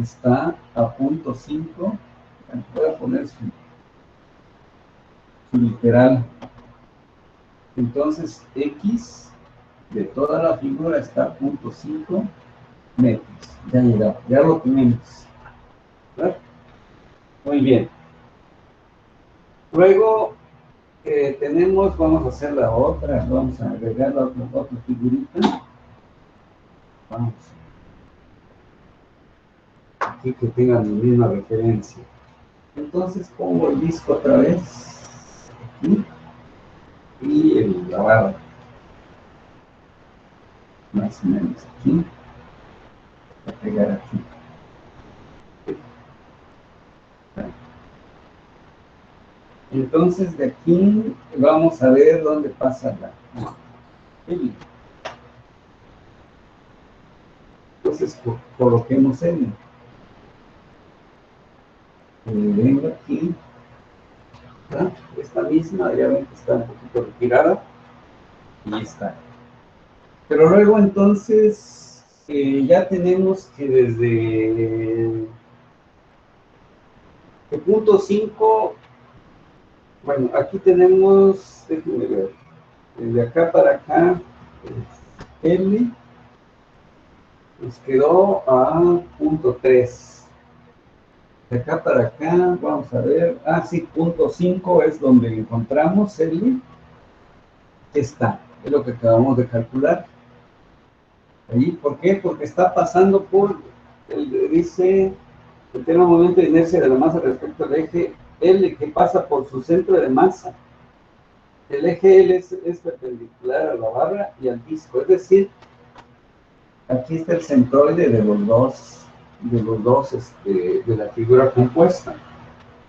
está a 0.5. Voy a poner su literal. Entonces X de toda la figura está a 0.5 metros. Ya llegamos, ya lo tenemos. ¿Verdad? Muy bien. Luego tenemos, vamos a hacer la otra, vamos a agregar la otra figurita. Vamos. Aquí que tengan la misma referencia. Entonces pongo el disco otra vez. Aquí. Y la barra. Más o menos aquí. Voy a pegar aquí. Entonces de aquí vamos a ver dónde pasa la L. Entonces coloquemos L. Vengo aquí. ¿Verdad? Esta misma, ya ven que está un poquito retirada. Y está. Pero luego entonces ya tenemos que desde el punto 5. Bueno, aquí tenemos, déjenme ver, de acá para acá, L, nos quedó a 0.3. De acá para acá, vamos a ver, sí, 0.5 es donde encontramos L, que está, es lo que acabamos de calcular. Ahí, ¿por qué? Porque está pasando por, dice, el tema momento de inercia de la masa respecto al eje L, que pasa por su centro de masa. El eje L es perpendicular a la barra y al disco, es decir, aquí está el centroide de los dos, de la figura compuesta.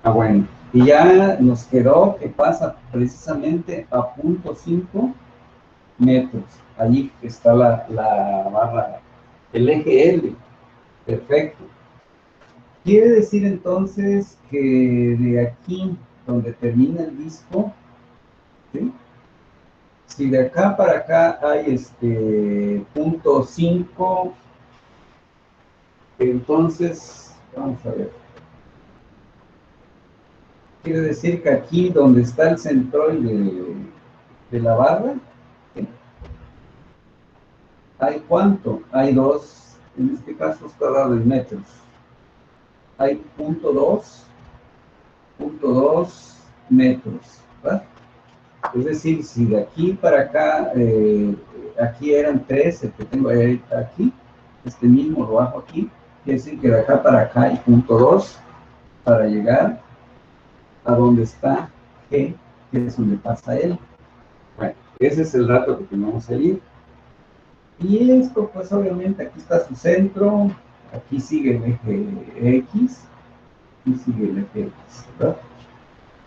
Bueno, y ya nos quedó que pasa precisamente a 0.5 metros. Allí está la barra, el eje L. Perfecto. Quiere decir entonces que de aquí, donde termina el disco, ¿sí? Si de acá para acá hay 0.5, entonces, vamos a ver. Quiere decir que aquí donde está el centroide de la barra, ¿sí? ¿Hay cuánto? Hay 2, en este caso está dado en metros. Hay 0.2 metros, ¿verdad? Es decir, si de aquí para acá, aquí eran 3, el que tengo ahorita aquí, este mismo lo bajo aquí, quiere decir que de acá para acá hay punto 2 para llegar a donde está G, que es donde pasa L. Bueno, ese es el dato que tenemos ahí. Y esto, pues obviamente aquí está su centro, aquí sigue el eje X, y sigue el eje X, ¿verdad?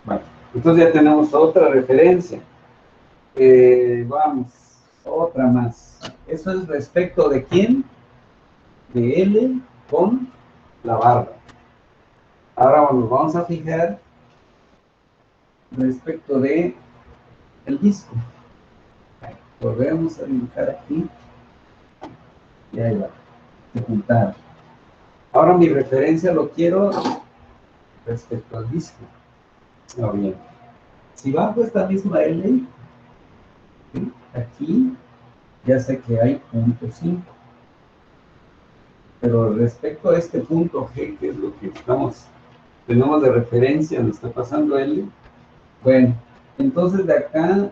Bueno, entonces ya tenemos otra referencia. Vamos, otra más. Eso es respecto de quién, de L con la barra. Ahora nos vamos a fijar respecto de el disco. Volvemos a dibujar aquí. Y ahí va, juntar. Ahora mi referencia lo quiero respecto al disco. Ahora bien, si bajo esta misma L, ¿sí? Aquí ya sé que hay punto 5. Pero respecto a este punto G, que es lo que tenemos de referencia, donde está pasando L, bueno, entonces de acá,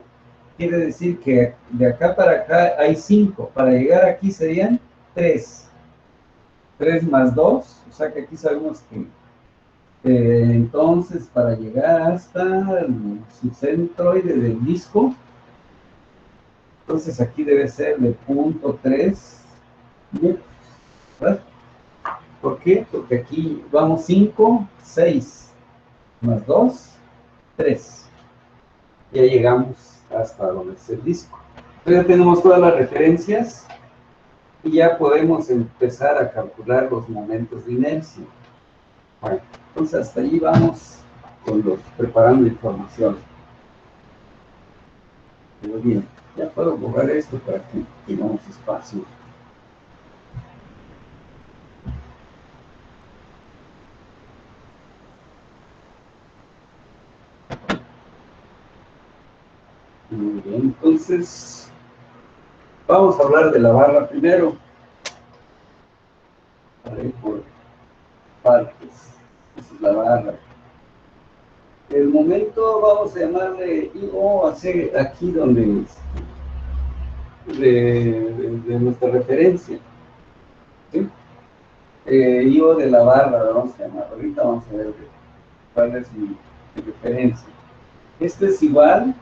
quiere decir que de acá para acá hay 5. Para llegar aquí serían 3. 3 más 2, o sea que aquí sabemos que entonces para llegar hasta su centroide del disco, entonces aquí debe ser de punto 3 metros, ¿verdad? ¿Por qué? Porque aquí vamos 5, 6, más 2, 3. Ya llegamos hasta donde es el disco. Entonces ya tenemos todas las referencias y ya podemos empezar a calcular los momentos de inercia. Bueno, entonces hasta allí vamos preparando información. Muy bien, ya puedo borrar esto para que tengamos espacio. Muy bien, entonces vamos a hablar de la barra primero. Para ir por partes. Esa es la barra. El momento vamos a llamarle I.O. aquí donde de nuestra referencia. ¿Sí? I.O. de la barra, vamos a llamar. Ahorita vamos a ver cuál es mi referencia. Esto es igual,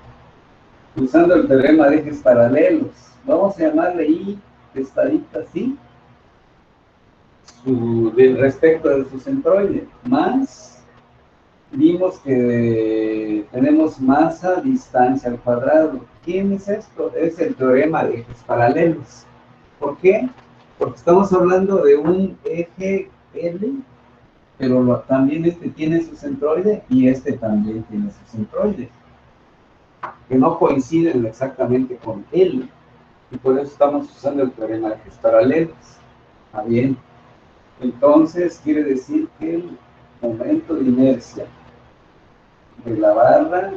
usando el teorema de ejes paralelos. Vamos a llamarle I estadita así, respecto de su centroide, más vimos que tenemos masa, distancia al cuadrado. ¿Quién es esto? Es el teorema de ejes paralelos. ¿Por qué? Porque estamos hablando de un eje L, pero también este tiene su centroide y este también tiene su centroide, que no coinciden exactamente con L, y por eso estamos usando el teorema de ejes paralelos. ¿Está bien? Entonces, quiere decir que el momento de inercia de la barra,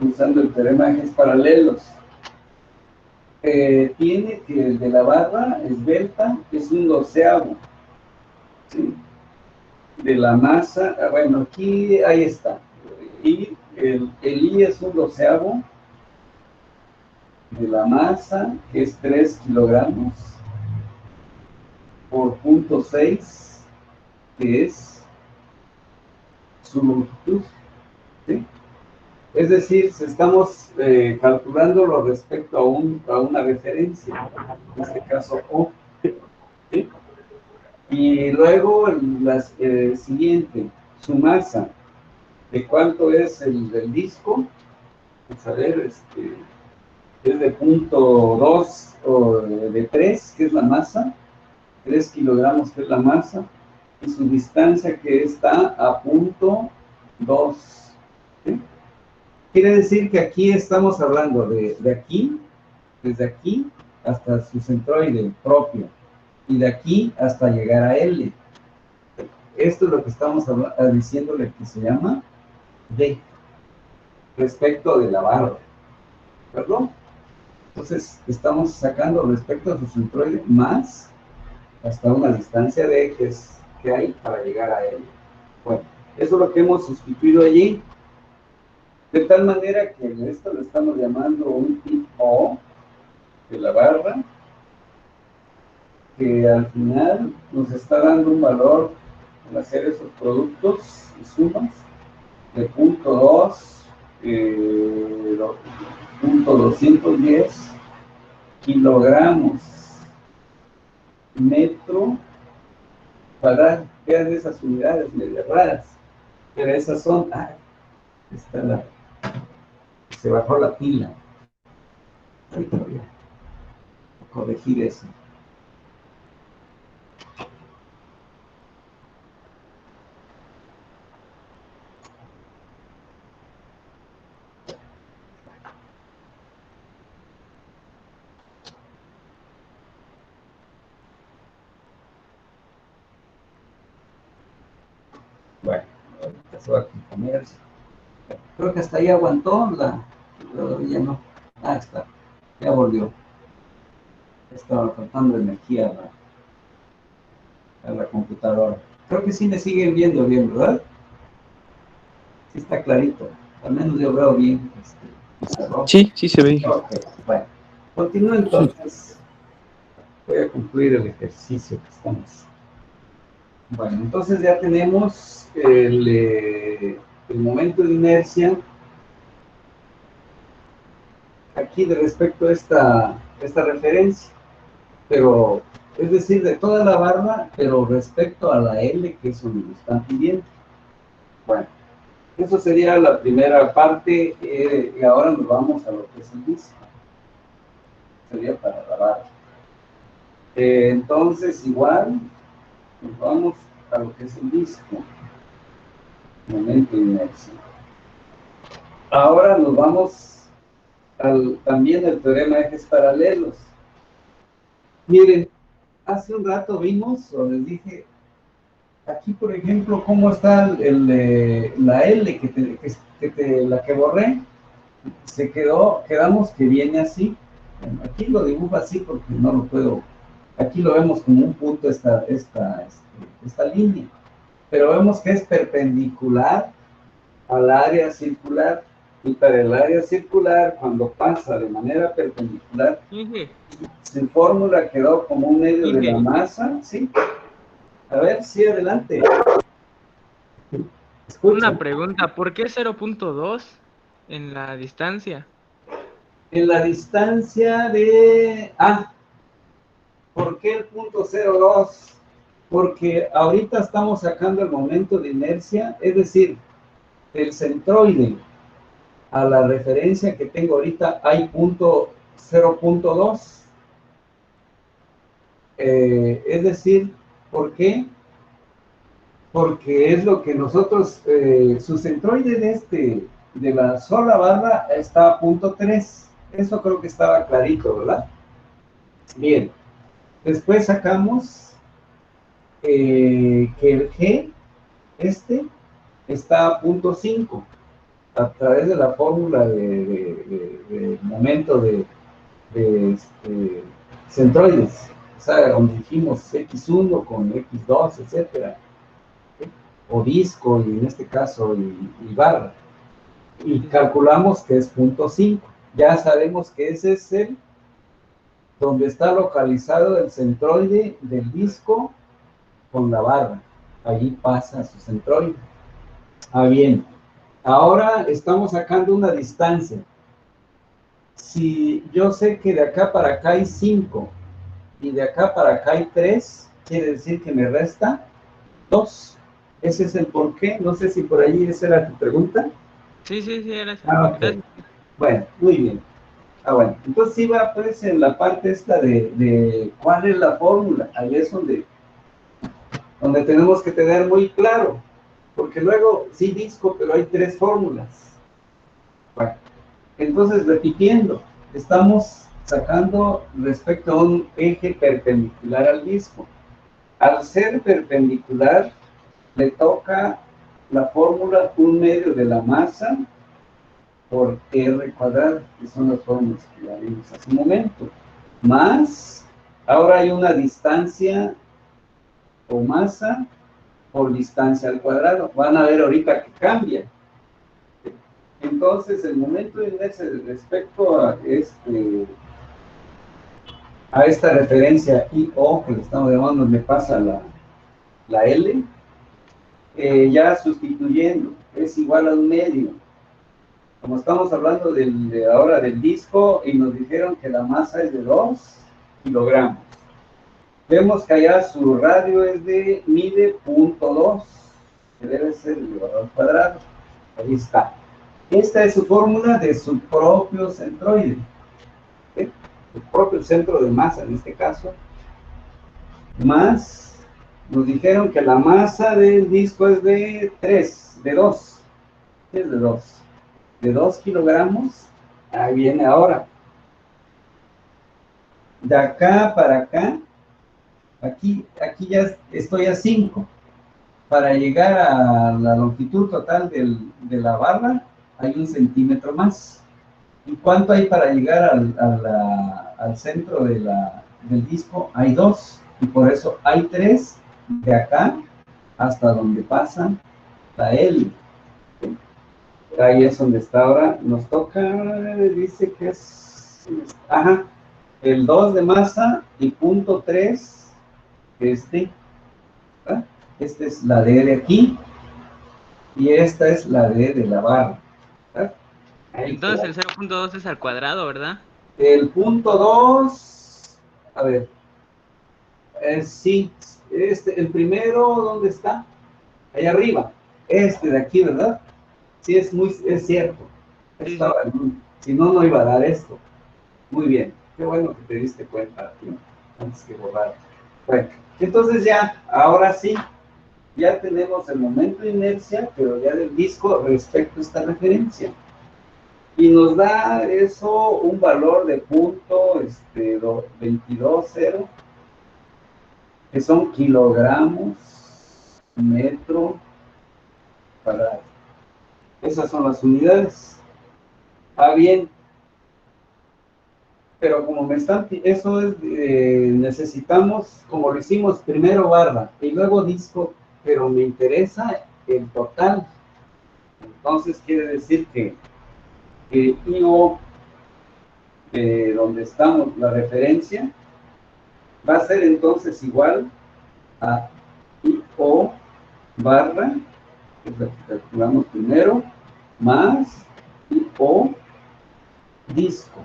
usando el teorema de ejes paralelos, tiene que el de la barra esbelta es un doceavo, ¿sí? De la masa, bueno, aquí, ahí está, y el I es un doceavo de la masa, que es 3 kilogramos, por 0.6, que es su longitud, ¿sí? Es decir, si estamos calculándolo respecto a una referencia, en este caso O, ¿sí? Y luego siguiente, su masa, ¿de cuánto es el disco? Vamos a ver, es de 0.2 o de 3, que es la masa, 3 kilogramos, que es la masa, y su distancia, que está a 0.2, ¿sí? Quiere decir que aquí estamos hablando de aquí, desde aquí hasta su centroide propio, y de aquí hasta llegar a L. Esto es lo que estamos diciéndole que se llama D, respecto de la barra, ¿perdón? Entonces, estamos sacando respecto a su centroide más hasta una distancia de ejes que hay para llegar a L. Bueno, eso es lo que hemos sustituido allí. De tal manera que esto lo estamos llamando un tipo de la barra, que al final nos está dando un valor al hacer esos productos y sumas de punto 210 kilogramos metro cuadrado. Vean esas unidades medio raras, pero esas son, se bajó la pila. Ahorita voy a corregir eso. Bueno, ahorita se va a componer. Creo que hasta ahí aguantó ya no. Está. Ya volvió. Estaba faltando energía a la computadora. Creo que sí me siguen viendo bien, ¿verdad? Sí está clarito. Al menos yo veo bien. Sí, sí se ve. Ok, bueno. Continúo entonces. Voy a concluir el ejercicio que estamos. Bueno, entonces ya tenemos el momento de inercia aquí de respecto a esta referencia, pero es decir, de toda la barra, pero respecto a la L, que es donde lo están pidiendo. Bueno, eso sería la primera parte, y ahora nos vamos a lo que es el disco. Sería para la barra. Entonces, igual, nos vamos a lo que es el disco. Momento de inercia. Ahora nos vamos también al teorema de ejes paralelos. Miren, hace un rato vimos, o les dije, aquí por ejemplo, cómo está la L la que borré, quedamos que viene así. Bueno, aquí lo dibujo así porque no lo puedo, aquí lo vemos como un punto esta línea, pero vemos que es perpendicular al área circular, y para el área circular, cuando pasa de manera perpendicular, su fórmula quedó como un medio de la masa, ¿sí? A ver, sí, adelante. Escucha. Una pregunta, ¿por qué 0.2 en la distancia? En la distancia de... ¿por qué el punto 0,2? Porque ahorita estamos sacando el momento de inercia, es decir, el centroide a la referencia que tengo ahorita hay punto 0.2. Es decir, ¿por qué? Porque es lo que nosotros, su centroide de la sola barra está a punto 3. Eso creo que estaba clarito, ¿verdad? Bien. Después sacamos que el G, está a punto 5, a través de la fórmula de momento de centroides. O sea, donde dijimos X1 con X2, etcétera. O disco, y en este caso, y barra. Y calculamos que es punto 5. Ya sabemos que ese es donde está localizado el centroide del disco con la barra. Allí pasa su centroide. Bien. Ahora estamos sacando una distancia. Si yo sé que de acá para acá hay 5 y de acá para acá hay 3, quiere decir que me resta 2. Ese es el porqué. No sé si por ahí esa era tu pregunta. Sí, era esa. Ok. Bueno, muy bien. Bueno, entonces iba pues en la parte esta de cuál es la fórmula. Ahí es donde tenemos que tener muy claro, porque luego sí disco, pero hay 3 fórmulas. Bueno, entonces repitiendo, estamos sacando respecto a un eje perpendicular al disco. Al ser perpendicular, le toca la fórmula 1/2 de la masa por R cuadrado, que son las fórmulas que ya vimos hace un momento, más, ahora hay una distancia o masa por distancia al cuadrado. Van a ver ahorita que cambia. Entonces, el momento de inercia respecto a esta referencia I-O, que le estamos llamando, me pasa la L, ya sustituyendo, es igual a un medio. Como estamos hablando ahora del disco, y nos dijeron que la masa es de 2 kilogramos. Vemos que allá su radio mide 0.2, que debe ser el elevado al cuadrado. Ahí está. Esta es su fórmula de su propio centroide. ¿Sí? Su propio centro de masa, en este caso. Más, nos dijeron que la masa del disco es de 2. Es de 2. De 2 kilogramos. Ahí viene ahora. De acá para acá. Aquí ya estoy a 5. Para llegar a la longitud total de la barra, hay 1 centímetro más. ¿Y cuánto hay para llegar al centro del disco? Hay 2. Y por eso hay 3 de acá hasta donde pasa la L. Ahí es donde está ahora. Nos toca, dice que es... Ajá. El 2 de masa y 0.3 ¿verdad? Esta es la D de aquí y esta es la D de la barra, ¿verdad? Entonces el 0.2 es al cuadrado, ¿verdad? El punto 2, a ver, sí, el primero, ¿dónde está? Allá arriba, de aquí, ¿verdad? Sí, es cierto. Sí. Si no, no iba a dar esto. Muy bien, qué bueno que te diste cuenta, tío, antes que borrar. Bueno, entonces ya, ahora sí, ya tenemos el momento de inercia, pero ya del disco respecto a esta referencia. Y nos da eso un valor de punto 22,0, que son kilogramos metro cuadrado. Esas son las unidades. Ah, bien. Pero como eso es, necesitamos, como lo hicimos, primero barra y luego disco, pero me interesa el total. Entonces quiere decir que I-O, donde estamos, la referencia, va a ser entonces igual a I-O barra, que es la que calculamos primero, más I-O disco.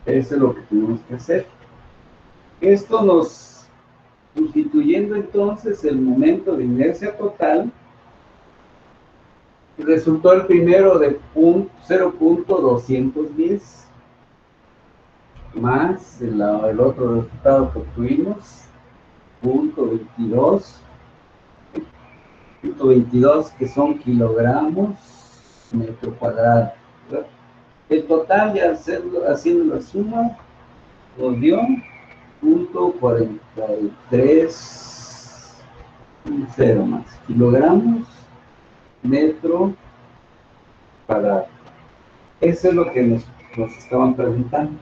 Eso es lo que tenemos que hacer. Esto nos, sustituyendo entonces el momento de inercia total, resultó el primero de 0.210 más el otro resultado que obtuvimos, 0.22 que son kilogramos metro cuadrado, ¿verdad? El total, ya haciendo la suma, nos dio 0.43 más kilogramos metro cuadrado. Eso es lo que nos estaban preguntando.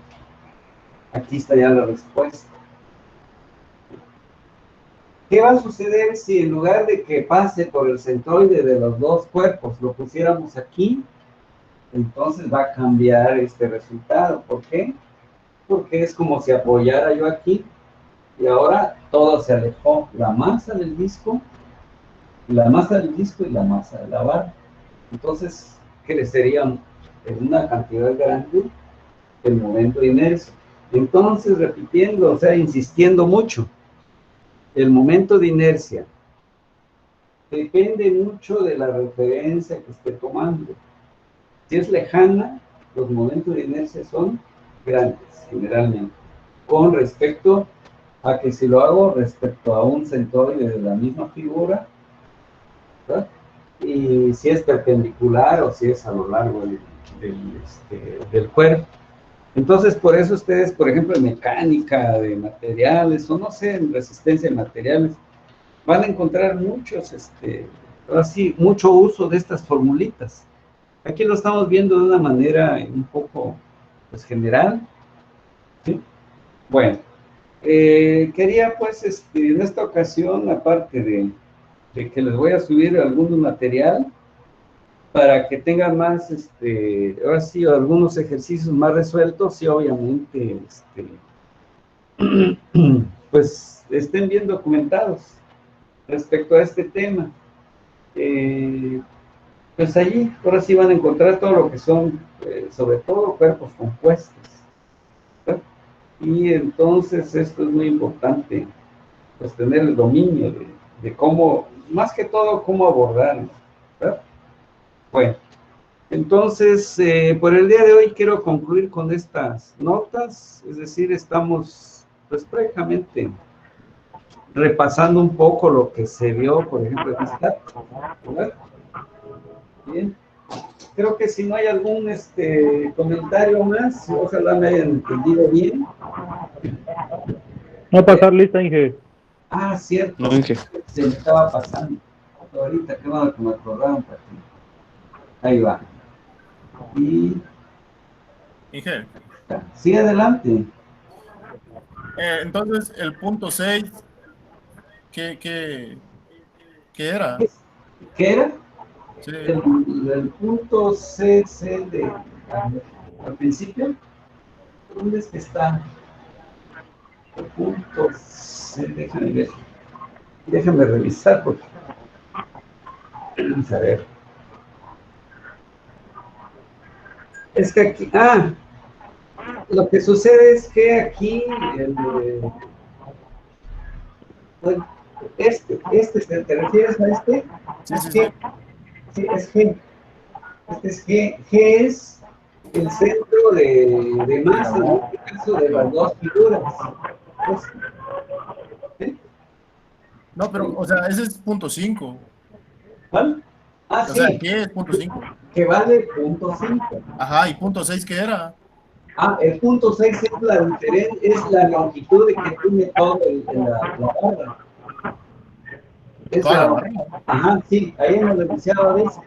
Aquí está ya la respuesta. ¿Qué va a suceder si en lugar de que pase por el centroide de los dos cuerpos lo pusiéramos aquí? Entonces va a cambiar este resultado. ¿Por qué? Porque es como si apoyara yo aquí y ahora todo se alejó. La masa del disco y la masa de la barra. Entonces, ¿qué le sería en una cantidad grande el momento de inercia? Entonces, repitiendo, o sea, insistiendo mucho, el momento de inercia depende mucho de la referencia que esté tomando. Si es lejana, los momentos de inercia son grandes, generalmente, con respecto a que si lo hago respecto a un centroide de la misma figura, ¿verdad? Y si es perpendicular o si es a lo largo del cuerpo. Entonces, por eso ustedes, por ejemplo, en mecánica de materiales, o no sé, en resistencia de materiales, van a encontrar mucho uso de estas formulitas. Aquí lo estamos viendo de una manera un poco, pues, general, ¿sí? Bueno, quería, pues, en esta ocasión, aparte de que les voy a subir algún material, para que tengan más, ahora sí, algunos ejercicios más resueltos y obviamente, pues estén bien documentados respecto a este tema. Pues allí, ahora sí van a encontrar todo lo que son, sobre todo cuerpos compuestos, ¿verdad? Y entonces esto es muy importante, pues tener el dominio de cómo, más que todo, cómo abordarlo, ¿verdad? Bueno, entonces, por el día de hoy quiero concluir con estas notas, es decir, estamos, pues prácticamente repasando un poco lo que se vio, por ejemplo, en esta, ¿verdad? Bien. Creo que si no hay algún comentario más, ojalá me hayan entendido bien. No pasar lista, Inge. Ah, cierto, No, Inge. se me estaba pasando. Ahorita, qué bueno que me acordaron. Ahí va. Y Inge. sigue adelante. Entonces, el punto 6, ¿qué era? ¿Qué era? Sí. El punto CC al principio. ¿Dónde es que está? El punto C, déjame ver. Déjame revisar porque vamos a ver. Es que aquí, lo que sucede es que aquí, bueno, ¿te refieres a este? Sí, sí, sí. Sí, es G. Este es G. G es el centro de masa, en este caso de las dos figuras. ¿Sí? No, pero, o sea, ese es punto 5. ¿Cuál? O sea, Sí, ¿qué es punto 5? que vale punto 5. Ajá, ¿y punto 6 qué era? El punto 6 es la diferencia, es la longitud de que tiene todo la barra. ¿Toda la barra? Ajá, sí, ahí en el enunciado dice.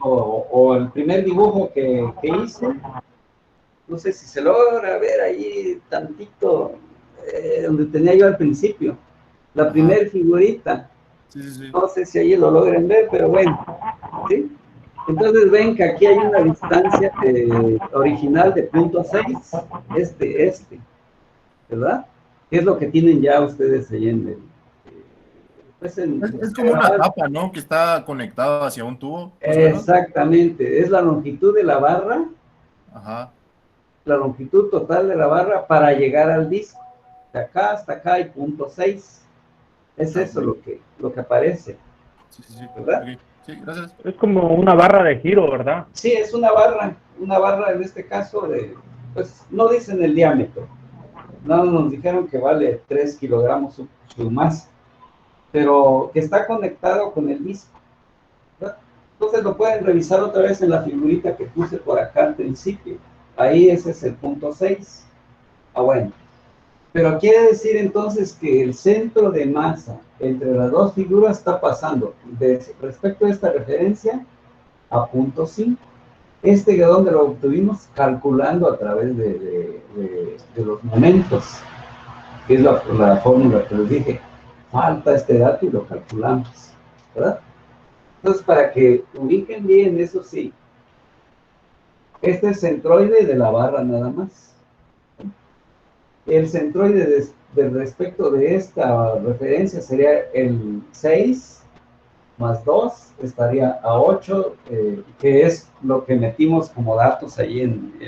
O el primer dibujo que hice, no sé si se logra ver ahí tantito, donde tenía yo al principio, la primer figurita. Sí, sí, sí. No sé si ahí lo logren ver, pero bueno, ¿sí? Entonces ven que aquí hay una distancia original de punto 6, ¿verdad? ¿Qué es lo que tienen ya ustedes ahí en el... Pues Es como una tapa, ¿no? Que está conectada hacia un tubo, más o menos. Exactamente, es la longitud de la barra, Ajá. la longitud total de la barra para llegar al disco. De acá hasta acá hay punto 6. Es eso lo que aparece, Sí, sí, sí. ¿verdad? Ok. Sí, gracias. Es como una barra de giro, ¿verdad? Sí, es una barra en este caso pues no dicen el diámetro, no nos dijeron que vale 3 kilogramos su masa, pero que está conectado con el disco, ¿verdad? Entonces lo pueden revisar otra vez en la figurita que puse por acá al principio, ahí ese es el punto 6. Bueno, pero quiere decir entonces que el centro de masa entre las dos figuras está pasando respecto a esta referencia a punto 5. ¿De dónde lo obtuvimos? Calculando a través de los momentos, que es la fórmula que les dije. Falta este dato y lo calculamos, ¿verdad? Entonces, para que ubiquen bien, eso sí, este es centroide de la barra nada más. El centroide respecto de esta referencia sería el 6 más 2 estaría a 8, que es lo que metimos como datos ahí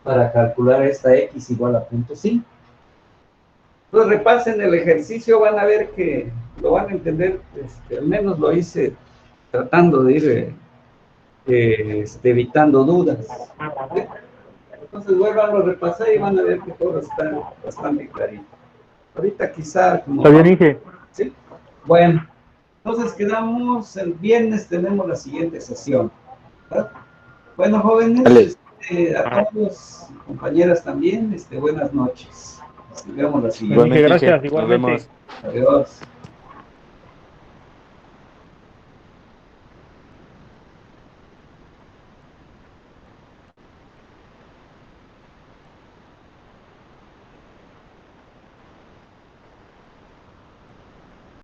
para calcular esta x igual a punto 5. Entonces repasen el ejercicio, van a ver que lo van a entender, al menos lo hice tratando de ir evitando dudas. Entonces vuelvan a repasar y van a ver que todo está bastante clarito. Ahorita quizá como... Está bien, Inge. ¿Sí? Bueno, entonces quedamos, el viernes tenemos la siguiente sesión, ¿verdad? Bueno, jóvenes, a todos, compañeras también, buenas noches. Nos vemos la siguiente. Igualmente, gracias, Nos igualmente. vemos. Adiós.